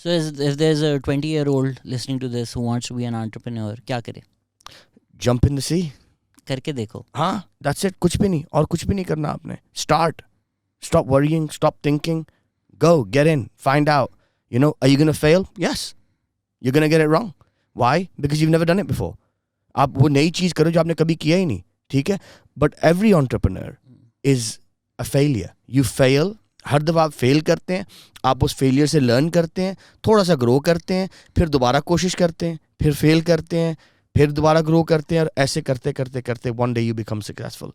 So if there's a 20-year-old listening to this who wants to be an entrepreneur, کیا کرے؟ Jump in the sea. کر کے دیکھو. ہاں that's it. کچھ بھی نہیں اور کچھ بھی نہیں کرنا آپ نے. Stop worrying, stop thinking, go, get in, find out. You know, are you going to fail? Yes. You're going to get it wrong. Why? Because you've never done it before. آپ وہ نئی چیز کرو جو آپ نے کبھی کیا ہی نہیں, ٹھیک ہے. But every entrepreneur is a failure. You fail. ہر دفعہ آپ فیل کرتے ہیں, آپ اس فیلئر سے لرن کرتے ہیں, تھوڑا سا گرو کرتے ہیں, پھر دوبارہ کوشش کرتے ہیں, پھر فیل کرتے ہیں, پھر دوبارہ گرو کرتے ہیں, اور ایسے کرتے کرتے کرتے one day you become successful.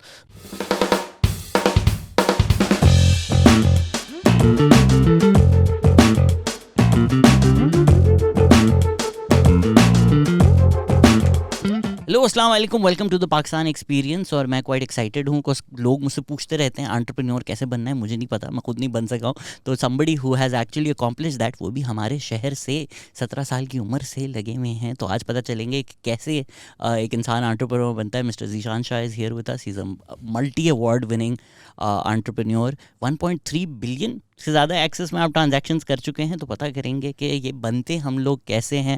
Hello السلام علیکم, welcome to the Pakistan experience. اور میں کوائٹ ایکسائٹیڈ ہوں کہ لوگ مجھ سے پوچھتے رہتے ہیں انٹرپرینور کیسے بننا ہے. مجھے نہیں پتا, میں خود نہیں بن سکا ہوں. تو somebody who has actually accomplished that, وہ بھی ہمارے شہر سے 17 سال کی عمر سے لگے ہوئے ہیں. تو آج پتہ چلیں گے کہ کیسے ایک انسان انٹرپرینور بنتا ہے. Mister Zeeshan Shah is here with us. He is a multi award winning entrepreneur. 1.3 billion سے زیادہ ایکسس میں آپ ٹرانزیکشنز کر چکے ہیں. تو پتہ کریں گے کہ یہ بنتے ہم لوگ کیسے ہیں.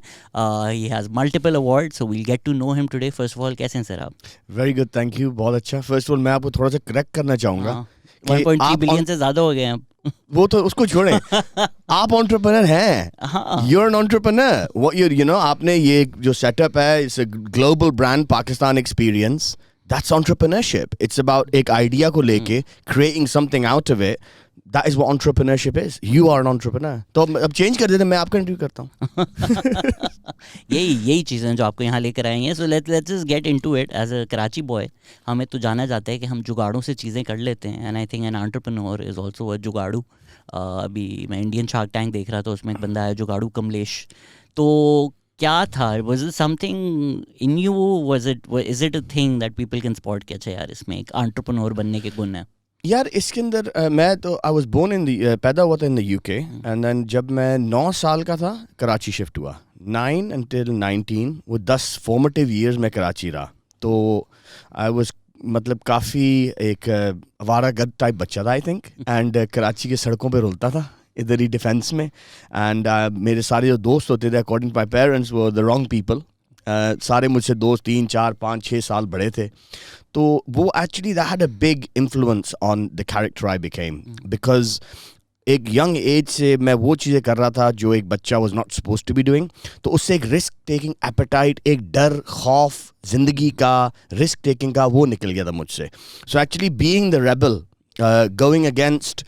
He has multiple award, so we'll get to know ہم ٹوڈے. فرسٹ آف آل کیسے ہیں سر آپ؟ ویری گڈ, تھینک یو, بہت اچھا. فرسٹ آف آل میں آپ کو تھوڑا سا کریکٹ کرنا چاہوں گا. 1.3 بلین سے زیادہ ہو گئے ہیں. وہ تو اس کو چھوڑیں, آپ انٹرپرینر ہیں. You are an entrepreneur. You know, آپ نے یہ جو سیٹ اپ ہے, it's a global brand Pakistan experience. That's entrepreneurship. It's about ایک آئیڈیا کو لے کے creating something out of it. That is what entrepreneurship is. You are an entrepreneur. تو اب چینج کر دیتے, میں آپ کا انٹرویو کرتا ہوں. یہی چیزیں جو آپ کو یہاں لے کر آئیں گے. So let's just get into it. As a Karachi boy ہمیں تو جانا جاتا ہے کہ ہم جگاڑوں سے چیزیں کر لیتے ہیں. And I think an entrepreneur is also a jugaadu. ابھی میں انڈین شارک ٹینک دیکھ رہا تھا, اس میں ایک بندہ ہے جگاڑو کملیش. تو کیا تھا, was it some thing in you, was is it a thing that people can spot کہ اچھا یار اس میں ایک انٹرپرینور بننے کے گن ہیں؟ یار اس کے اندر میں تو آئی واز بورن ان دی, پیدا ہوا تھا ان دا یو کے, اینڈ دین جب میں 9 سال کا تھا کراچی شفٹ ہوا. 9 until 19 وہ 10 فارمیٹیو ایئرز میں کراچی رہا. تو آئی واز مطلب کافی ایک آوارہ گرد ٹائپ بچہ تھا آئی تھنک, اینڈ کراچی کے سڑکوں پہ رولتا تھا ادھر ہی ڈیفینس میں. اینڈ میرے سارے جو دوست ہوتے تھے اکارڈنگ ٹو مائی پیرنٹس وہ دا رانگ پیپل. سارے مجھ سے دوست 3 4 5 6 سال بڑے تھے. تو وہ actually that had a big influence on the character I became, because ایک ینگ ایج سے میں وہ چیزیں کر رہا تھا جو ایک بچہ was not supposed to be doing. تو اس سے ایک رسک ٹیکنگ ایپیٹائٹ, ایک ڈر خوف زندگی کا, رسک ٹیکنگ کا, وہ نکل گیا تھا مجھ سے. So actually being the rebel, going against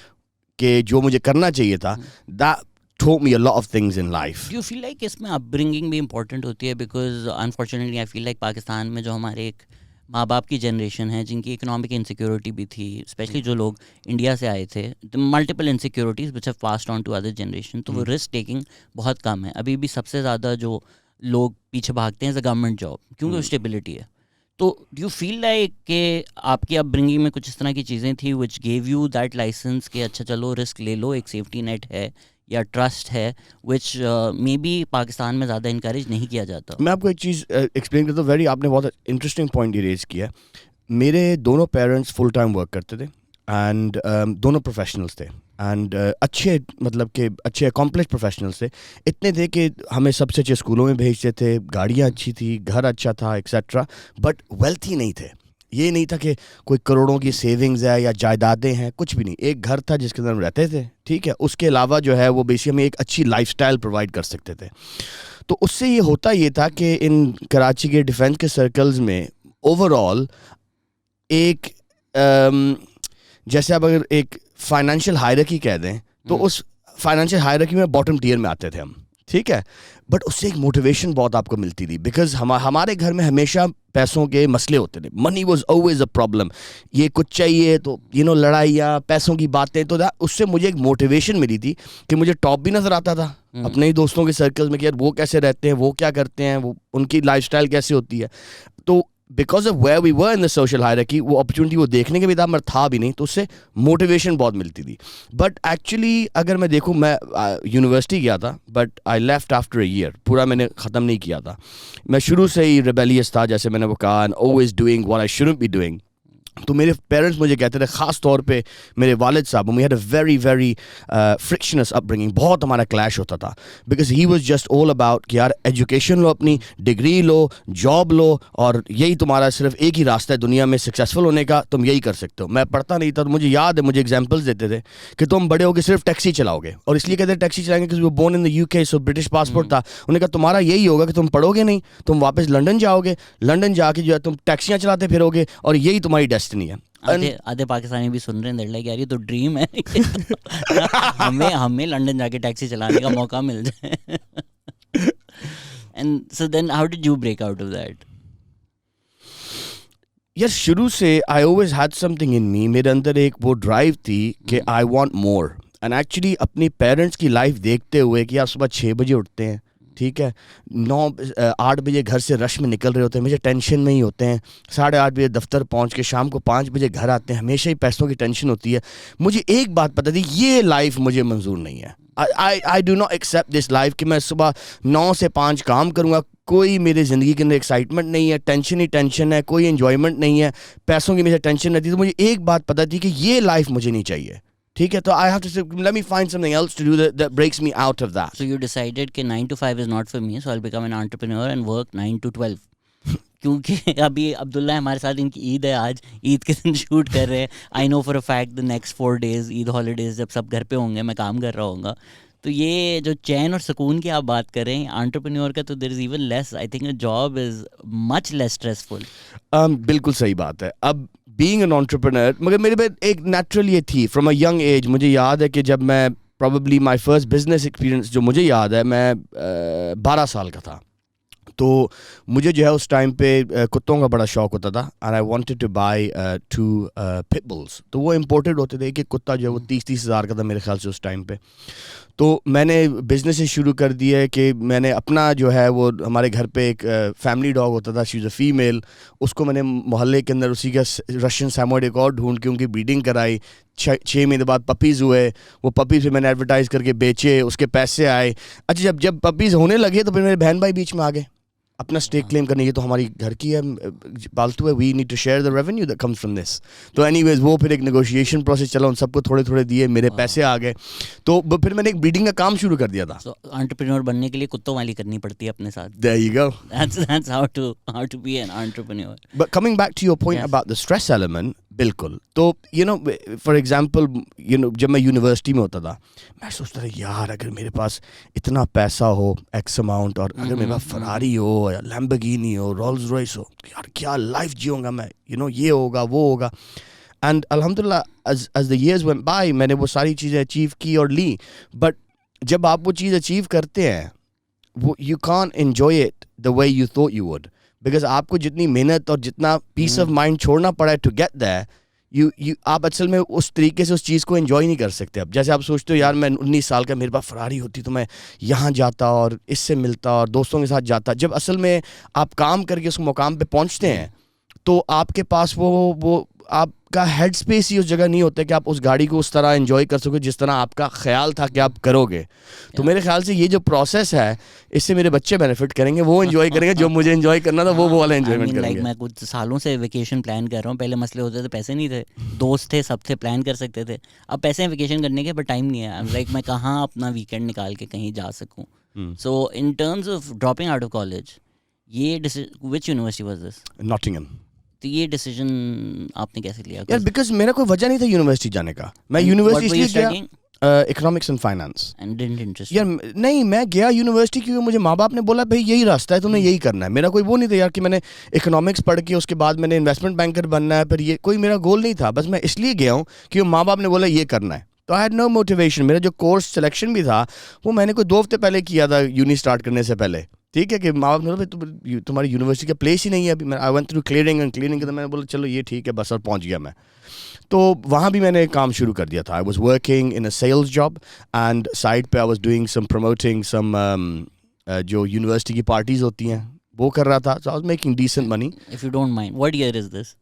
کہ جو مجھے کرنا چاہیے تھا, that taught me a lot of things in life. Do you feel like اس میں اپ برنگنگ بھی امپورٹنٹ ہوتی ہے؟ Because unfortunately I feel like Pakistan میں جو ہمارے ایک ماں باپ کی جنریشن ہے جن کی اکنامک انسیکیورٹی بھی تھی, اسپیشلی جو لوگ انڈیا سے آئے تھے, multiple insecurities which have passed on to other generation. تو وہ رسک ٹیکنگ بہت کم ہے. ابھی بھی سب سے زیادہ جو لوگ پیچھے بھاگتے ہیں گورنمنٹ جاب, کیونکہ اسٹیبلٹی ہے. تو ڈو یو فیل لائک کہ آپ کی اپ برنگنگ میں کچھ اس طرح کی چیزیں تھیں وچ گیو یو دیٹ لائسنس کہ اچھا چلو رسک لے لو, ایک سیفٹی نیٹ ہے یا ٹرسٹ ہے, وچ مے بی پاکستان میں زیادہ انکریج نہیں کیا جاتا؟ میں آپ کو ایک چیز ایکسپلین کرتا ہوں. آپ نے بہت انٹرسٹنگ پوائنٹ ریز کیا. میرے دونوں پیرنٹس فل ٹائم ورک کرتے تھے, اینڈ دونوں پروفیشنلس تھے, اینڈ اچھے مطلب کہ اچھے اکمپلش پروفیشنلس تھے. اتنے تھے کہ ہمیں سب سے اچھے اسکولوں میں بھیجتے تھے, گاڑیاں اچھی تھی, گھر اچھا تھا ایکسیٹرا, بٹ ویلتھی نہیں تھے. یہ نہیں تھا کہ کوئی کروڑوں کی سیونگز ہے یا جائیدادیں ہیں, کچھ بھی نہیں. ایک گھر تھا جس کے اندر ہم رہتے تھے, ٹھیک ہے. اس کے علاوہ جو ہے وہ بیسکلی ہمیں ایک اچھی لائف اسٹائل پرووائڈ کر سکتے تھے. تو اس سے یہ ہوتا یہ تھا کہ ان کراچی کے ڈیفینس کے سرکلز میں اوور آل ایک جیسے اب اگر ایک فائنینشیل ہائرارکی کہہ دیں تو اس فائنینشیل ہائرارکی میں باٹم ٹیئر میں آتے تھے ہم, ٹھیک ہے. بٹ اس سے ایک موٹیویشن بہت آپ کو ملتی تھی, بیکاز ہمارے گھر میں ہمیشہ پیسوں کے مسئلے ہوتے تھے. Money was always a problem. یہ کچھ چاہیے تو لڑائیاں, پیسوں کی باتیں. تو اس سے مجھے ایک موٹیویشن ملی تھی کہ مجھے ٹاپ بھی نظر آتا تھا اپنے ہی دوستوں کے سرکل میں کہ یار وہ کیسے رہتے ہیں, وہ کیا کرتے ہیں, وہ ان کی لائف اسٹائل کیسے ہوتی ہے. تو because of where we were in the social hierarchy وہ اپرچونیٹی وہ دیکھنے کے بھی تھا, مگر تھا بھی نہیں. تو اس سے موٹیویشن بہت ملتی تھی. بٹ ایکچولی اگر میں دیکھوں, میں یونیورسٹی گیا تھا, but I left after a year. پورا میں نے ختم نہیں کیا تھا. میں شروع سے ہی ریبیلیس تھا, جیسے میں نے وہ کہا, and always doing what I shouldn't be doing. تو میرے پیرنٹس مجھے کہتے تھے, خاص طور پہ میرے والد صاحب, we had a very very frictions up bringing, بہت ہمارا کلیش ہوتا تھا, because he was just all about کہ یار ایجوکیشن لو, اپنی ڈگری لو, جاب لو, اور یہی تمہارا صرف ایک ہی راستہ ہے دنیا میں سکسیزفل ہونے کا, تم یہی کر سکتے ہو. میں پڑھتا نہیں تھا, تو مجھے یاد ہے مجھے ایگزامپلس دیتے تھے کہ تم بڑے ہو کے صرف ٹیکسی چلاؤ گے, اور اس لیے کہتے ہیں ٹیکسی چلائیں گے کہ وہ born in the UK, so British passport تھا. انہوں نے کہا تمہارا یہی ہوگا کہ تم پڑھو گے نہیں, تم واپس لنڈن جاؤ گے, لنڈن جا کے جو ہے تم ٹیکسیاں چلاتے پھرو گے, اور یہی تمہاری ڈیسٹنی ہے. آدھے پاکستانی بھی سن رہے ہیں, لائک یار یہ تو ڈریم ہے, ہمیں لنڈن جا کے ٹیکسی چلانے کا موقع مل جائے. And so then how did you break out of that? یار شروع سے I always had something in me, میرے اندر ایک وہ ڈرائیو تھی کہ I want more. And actually اپنی پیرنٹس کی لائف دیکھتے ہوئے کہ آپ صبح 6 بجے اٹھتے ہیں, ٹھیک ہے, 8 بجے گھر سے رش میں نکل رہے ہوتے ہیں, ہمیشہ ٹینشن میں ہی ہوتے ہیں, 8:30 بجے دفتر پہنچ کے شام کو 5 بجے گھر آتے ہیں, ہمیشہ ہی پیسوں کی ٹینشن ہوتی ہے. مجھے ایک بات پتہ تھی, یہ لائف مجھے منظور نہیں ہے. I do not accept this life کہ میں صبح 9 سے 5 کام کروں گا, کوئی میری زندگی کے اندر ایکسائٹمنٹ نہیں ہے, ٹینشن ہی ٹینشن ہے, کوئی انجوائمنٹ نہیں ہے, پیسوں کی ہمیشہ ٹینشن رہتی ہے. تو مجھے ایک بات پتہ تھی کہ یہ لائف مجھے نہیں چاہیے, ٹھیک ہے. تو I have to say, let me find something else to do that breaks me out of that. So you decided کہ 9 to 5 is not for me, so I'll become an entrepreneur and work 9 to 12. کیونکہ ابھی عبداللہ ہمارے ساتھ, ان کی عید ہے آج, عید کے دن shoot کر رہے ہیں. I know for a fact the next 4 days Eid holidays جب سب گھر پہ ہوں گے, میں کام کر رہا ہوں گا. تو یہ جو چین اور سکون کی آپ بات کر رہے ہیں انٹرپرینور کا, تو there is even less, I think job is much less stressful. بالکل صحیح بات ہے. اب بینگ این انٹرپرینور, مگر میرے پہ ایک نیچرل یہ تھی فرام اے ینگ ایج. مجھے یاد ہے کہ جب میں probably my first business experience جو مجھے یاد ہے, میں 12 سال کا تھا. تو مجھے جو ہے اس ٹائم پہ کتوں کا بڑا شوق ہوتا تھا, and I wanted to buy 2 pit bulls. تو وہ امپورٹڈ ہوتے تھے, کہ کتا جو ہے وہ 30 ہزار کا تھا میرے خیال سے اس ٹائم پہ. تو میں نے بزنس شروع کر دیا کہ میں نے اپنا جو ہے وہ, ہمارے گھر پہ ایک فیملی ڈاگ ہوتا تھا, شی واز اے فیمیل, اس کو میں نے محلے کے اندر اسی کا رشین سیموئڈ ایک اور ڈھونڈ کے ان کی بریڈنگ کرائی. 6 مہینے بعد پپیز ہوئے, وہ پپیز پھر میں نے ایڈورٹائز کر کے بیچے, اس کے پیسے آئے. اچھا جب پپیز ہونے لگے تو پھر میرے بہن بھائی بیچ میں آ گئے اپنا اسٹیک کلیم کرنے. یہ تو ہماری گھر کی ہے, پالتو ہے, we need to share the revenue that comes from this. تو اینی ویز وہ پھر ایک نیگوشیشن پروسیس چلا, ان سب کو تھوڑے تھوڑے دیے, میرے پیسے آ گئے. تو پھر میں نے ایک بریڈنگ کا کام شروع کر دیا تھا. انٹرپرینور بننے کے لیے کتوں والی کرنی پڑتی ہے اپنے ساتھ. There you go. That's how to be an entrepreneur. But coming back to your point about the stress element, بالکل. تو فار ایگزامپل جب میں یونیورسٹی میں ہوتا تھا, میں سوچتا تھا یار اگر میرے پاس اتنا پیسہ ہو ایکس اماؤنٹ, اور اگر میرے پاس فراری ہو یا لیمبرگینی ہو, رولز رائس ہو, یار کیا لائف جیوں گا میں, یہ ہوگا وہ ہوگا. اینڈ الحمد للہ as the years went by میں نے وہ ساری چیزیں اچیو کی اور لی. بٹ جب آپ وہ چیز اچیو کرتے ہیں, وہ you can't enjoy it the way you thought you would. Because آپ کو جتنی محنت اور جتنا پیس آف مائنڈ چھوڑنا پڑا ہے ٹو گیٹ دیٹ, آپ اصل میں اس طریقے سے اس چیز کو انجوائے نہیں کر سکتے. اب جیسے آپ سوچتے ہو یار میں 19 سال کا, میرے پاس فراری ہوتی تو میں یہاں جاتا اور اس سے ملتا اور دوستوں کے ساتھ جاتا. جب اصل میں آپ کام کر کے اس مقام پہ پہنچتے ہیں تو آپ کے پاس وہ آپ کا ہیڈ اسپیس ہی اس جگہ نہیں ہوتا کہ آپ اس گاڑی کو اس طرح انجوائے کر سکو جس طرح آپ کا خیال تھا کہ آپ کرو گے. تو میرے خیال سے یہ جو پروسیس ہے, اس سے میرے بچے بینیفٹ کریں گے, وہ انجوائے کریں گے جو مجھے انجوائے کرنا تھا, وہ والا انجوائمنٹ کریں گے. میں کچھ سالوں سے ویکیشن پلان کر رہا ہوں. پہلے مسئلے ہوتے تھے, پیسے نہیں تھے, دوست تھے, سب تھے, پلان کر سکتے تھے. اب پیسے ہیں ویکیشن کرنے کے, بٹ ٹائم نہیں ہے. لائک میں کہاں اپنا ویکینڈ نکال کے کہیں جا سکوں. So in terms of dropping out of college, یہ which university was this? Nottingham. تو یہ ڈیسیجن آپ نے کیسے لیا؟ یار بیکاز میرا کوئی وجہ نہیں تھا یونیورسٹی جانے کا. میں یونیورسٹی اس لیے گیا, اکنامکس اینڈ فائنانس. یار نہیں, میں گیا یونیورسٹی کیونکہ مجھے ماں باپ نے بولا بھائی یہی راستہ ہے, تم نے یہی کرنا ہے. میرا کوئی وہ نہیں تھا یار کہ میں نے اکنامکس پڑھ کے اس کے بعد میں نے انویسٹمنٹ بینکر بننا ہے, پھر یہ کوئی میرا گول نہیں تھا. بس میں اس لیے گیا ہوں کہ ماں باپ نے بولا یہ کرنا ہے. تو آئی ہیڈ نو موٹیویشن. میرا جو کورس سلیکشن بھی تھا وہ میں نے کوئی 2 ہفتے پہلے کیا تھا یونی اسٹارٹ کرنے سے پہلے, ٹھیک ہے, کہ ماں باپ نے بولا تمہاری یونیورسٹی کا پلیس ہی نہیں ہے ابھی. آئی وینٹ تھرو کلیئرنگ تو میں نے بولا چلو یہ ٹھیک ہے بس, اور پہنچ گیا میں. تو وہاں بھی میں نے کام شروع کر دیا تھا. I was working in a sales job, and side پہ I was doing some promoting some جو یونیورسٹی کی پارٹیز ہوتی ہیں وہ کر رہا تھا. So I was making decent money. If you don't mind, what year is this?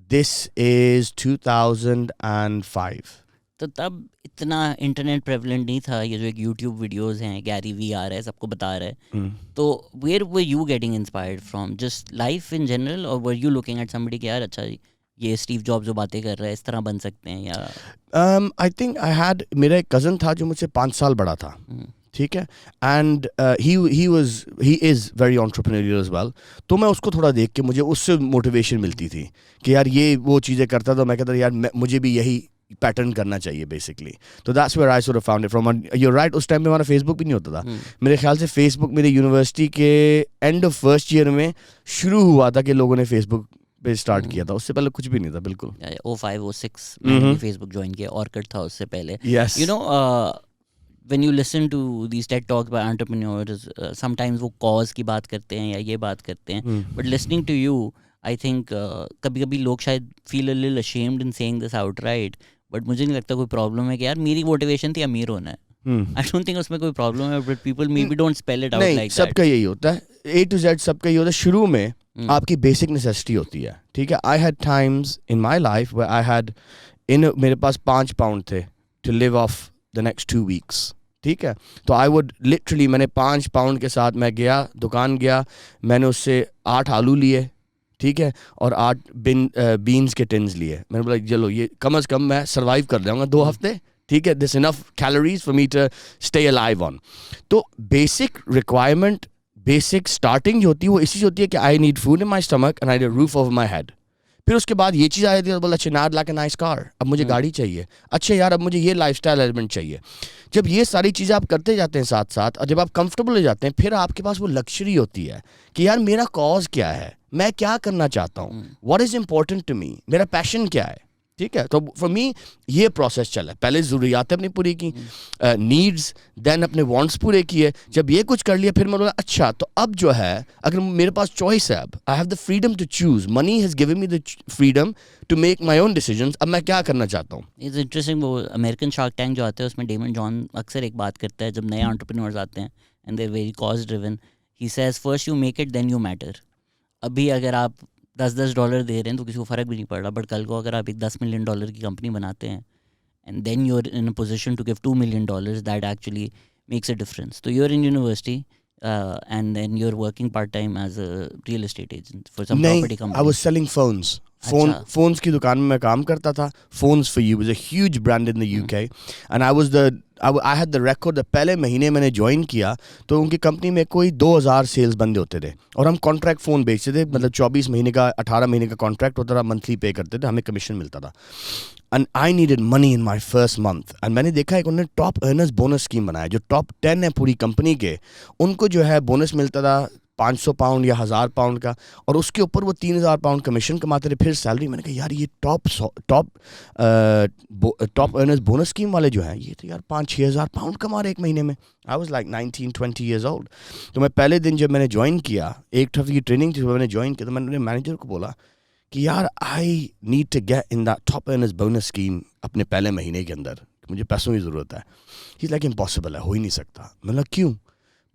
This is 2005. تو تب اتنا انٹرنیٹ پریولنٹ نہیں تھا. یہ جو ایک یوٹیوب ویڈیوز ہیں, گیری وی آ رہا ہے, سب کو بتا رہا ہے. تو where were you getting inspired from, just life in general, اور were you looking at somebody کہ یار اچھا جی یہ اسٹیو جاب جو باتیں کر رہا ہے اس طرح بن سکتے ہیں یا آئی تھنک آئی ہیڈ میرا ایک کزن تھا جو مجھ سے 5 سال بڑا تھا, ٹھیک ہے, and he is very entrepreneurial as well. تو میں اس کو تھوڑا دیکھ کے مجھے اس سے موٹیویشن ملتی تھی کہ یار یہ وہ چیزیں کرتا تھا, میں کہتا تھا یار مجھے بھی یہی پیٹرن کرنا چاہیے بیسکلی. تو that's where I sort of found it from. You are right, اس ٹائم پہ ہمارا فیس بک بھی نہیں ہوتا تھا. میرے خیال سے فیس بک میرے یونیورسٹی کے اینڈ آف فرسٹ ایئر میں شروع ہوا تھا کہ لوگوں نے فیس بک پہ اسٹارٹ کیا تھا. اس سے پہلے کچھ بھی نہیں تھا بالکل. 05-06 میں نے فیس بک جوائن کیا, Orkut تھا اس سے پہلے. Yes. You know, when you listen to these TED Talks by entrepreneurs, sometimes وہ cause کی بات کرتے ہیں یا یہ بات کرتے ہیں, but listening to you, I think کبھی کبھی لوگ شاید feel a little ashamed in saying this outright, but مجھے نہیں لگتا کوئی پرابلم ہے کہ یار میری موٹیویشن تھی امیر ہونا ہے. I don't think اس میں کوئی پرابلم ہے, but people maybe don't spell it out like that. سب کا یہی ہوتا ہے, A to Z سب کا یہی ہوتا ہے. شروع میں آپ کی بیسک نیسیسٹی ہوتی ہے, ٹھیک ہے. I had times in my life where I had میرے پاس 5 پاؤنڈ تھے to live off the next 2 weeks, ٹھیک ہے. تو I would literally میں نے 5 پاؤنڈ کے ساتھ میں گیا, دکان گیا, میں نے اس سے 8 آلو لیے, ٹھیک ہے, اور 8 بینس کے ٹنز لیے. میں نے بولا چلو یہ کم از کم میں سروائیو کر جاؤں گا 2 ہفتے, ٹھیک ہے. This enough calories for me to stay alive on. تو بیسک ریکوائرمنٹ, بیسک اسٹارٹنگ جو ہوتی ہے وہ اسی سے ہوتی ہے کہ I need food in my stomach and I need roof over my head. پھر اس کے بعد یہ چیز آئی تھی, بولا اچھا ناٹ لائک اے نائس کار, اب مجھے گاڑی چاہیے, اچھا یار اب مجھے یہ لائف اسٹائل ایلیمنٹ چاہیے. جب یہ ساری چیزیں آپ کرتے جاتے ہیں ساتھ ساتھ, اور جب آپ کمفرٹیبل ہو جاتے ہیں, پھر آپ کے پاس وہ لکشری ہوتی ہے کہ یار میرا کاز کیا ہے, میں کیا کرنا چاہتا ہوں, what is important to me, میرا پیشن کیا ہے, ٹھیک ہے. تو فار می یہ پروسیس چلا. پہلے ضروریات اپنی پوری کی, نیڈز, دین اپنے وانٹس پورے کیے. جب یہ کچھ کر لیا پھر میں بولا اچھا تو اب جو ہے اگر میرے پاس چوائس ہے, اب I have the freedom to choose, money has given me the freedom to make my own decisions, اب میں کیا کرنا چاہتا ہوں. It's interesting. وہ امیریکن شارک ٹینک جو آتا ہے اس میں ڈیمن جان اکثر ایک بات کرتا ہے جب نئے انٹرپرینورز آتے ہیں and they are very cause driven. He says first you make it then you matter. ابھی اگر آپ $10 دے رہے ہیں تو کسی کو فرق بھی نہیں پڑ رہا, بٹ کل کو اگر آپ ایک $10 ملین کی کمپنی بناتے ہیں and then you are in a position to give $2 million, that actually makes a difference. تو you are in university and then you are working part time as a real estate agent for some property company. I was selling phones. Phones کی دکان میں کام کرتا تھا. Phones for you was a huge brand in the UK and I had the record. پہلے مہینے میں نے جوائن کیا تو ان کی کمپنی میں کوئی 2000 سیلز بندے ہوتے تھے اور ہم کانٹریکٹ فون بیچتے تھے, مطلب 24 مہینے کا 18 مہینے کا کانٹریکٹ ہوتا تھا, منتھلی پے کرتے تھے, ہمیں کمیشن ملتا تھا. And I needed money in my first month. And میں نے دیکھا ایک انہوں نے ٹاپ ارنرز بونس اسکیم بنایا, جو ٹاپ 10 ہے پوری کمپنی کے, ان کو جو ہے بونس ملتا تھا 500 پاؤنڈ یا 1000 پاؤنڈ کا, اور اس کے اوپر وہ 3000 پاؤنڈ کمیشن کماتے تھے, پھر سیلری. میں نے کہا یار یہ ٹاپ ارنرز بونس اسکیم والے جو ہیں یہ تو یار 5-6 ہزار پاؤنڈ کما رہے ایک مہینے میں. I was like 19-20 years old. تو میں پہلے دن جب میں نے جوائن کیا, ایک ہفتے کی ٹریننگ تھی, میں نے جوائن کیا تو میں نے مینیجر کو بولا کہ یار I need to get in the top earners bonus scheme اپنے پہلے مہینے کے اندر, مجھے پیسوں کی ضرورت ہے. ہی لائک امپاسبل ہے, ہو ہی نہیں سکتا. میں نے کہا کیوں؟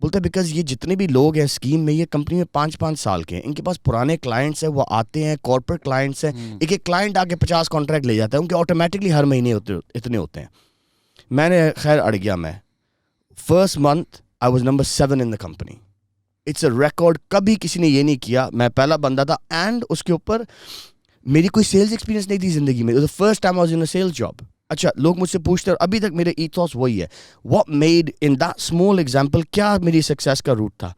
بولتا ہے بیکاز یہ جتنے بھی لوگ ہیں اسکیم میں, یہ کمپنی میں 5-5 سال کے ہیں, ان کے پاس پرانے کلائنٹس ہیں, وہ آتے ہیں, کارپوریٹ کلائنٹس ہیں, ایک کلائنٹ آ کے 50 کانٹریکٹ لے جاتا ہے, ان کے آٹومیٹکلی ہر مہینے اتنے ہوتے ہیں. میں نے خیر اڑ گیا. میں first month I was number 7 in the company. It's a record, کبھی کسی نے یہ نہیں کیا, میں پہلا بندہ تھا. اینڈ اس کے اوپر میری کوئی سیلز ایکسپیرینس نہیں تھی زندگی میں. First time I was in a sales job. اچھا لوگ مجھ سے پوچھتے ہیں, اور ابھی تک میرے ایتھوس وہی ہے, what made in that small example, کیا میری سکسیس کا روٹ تھا.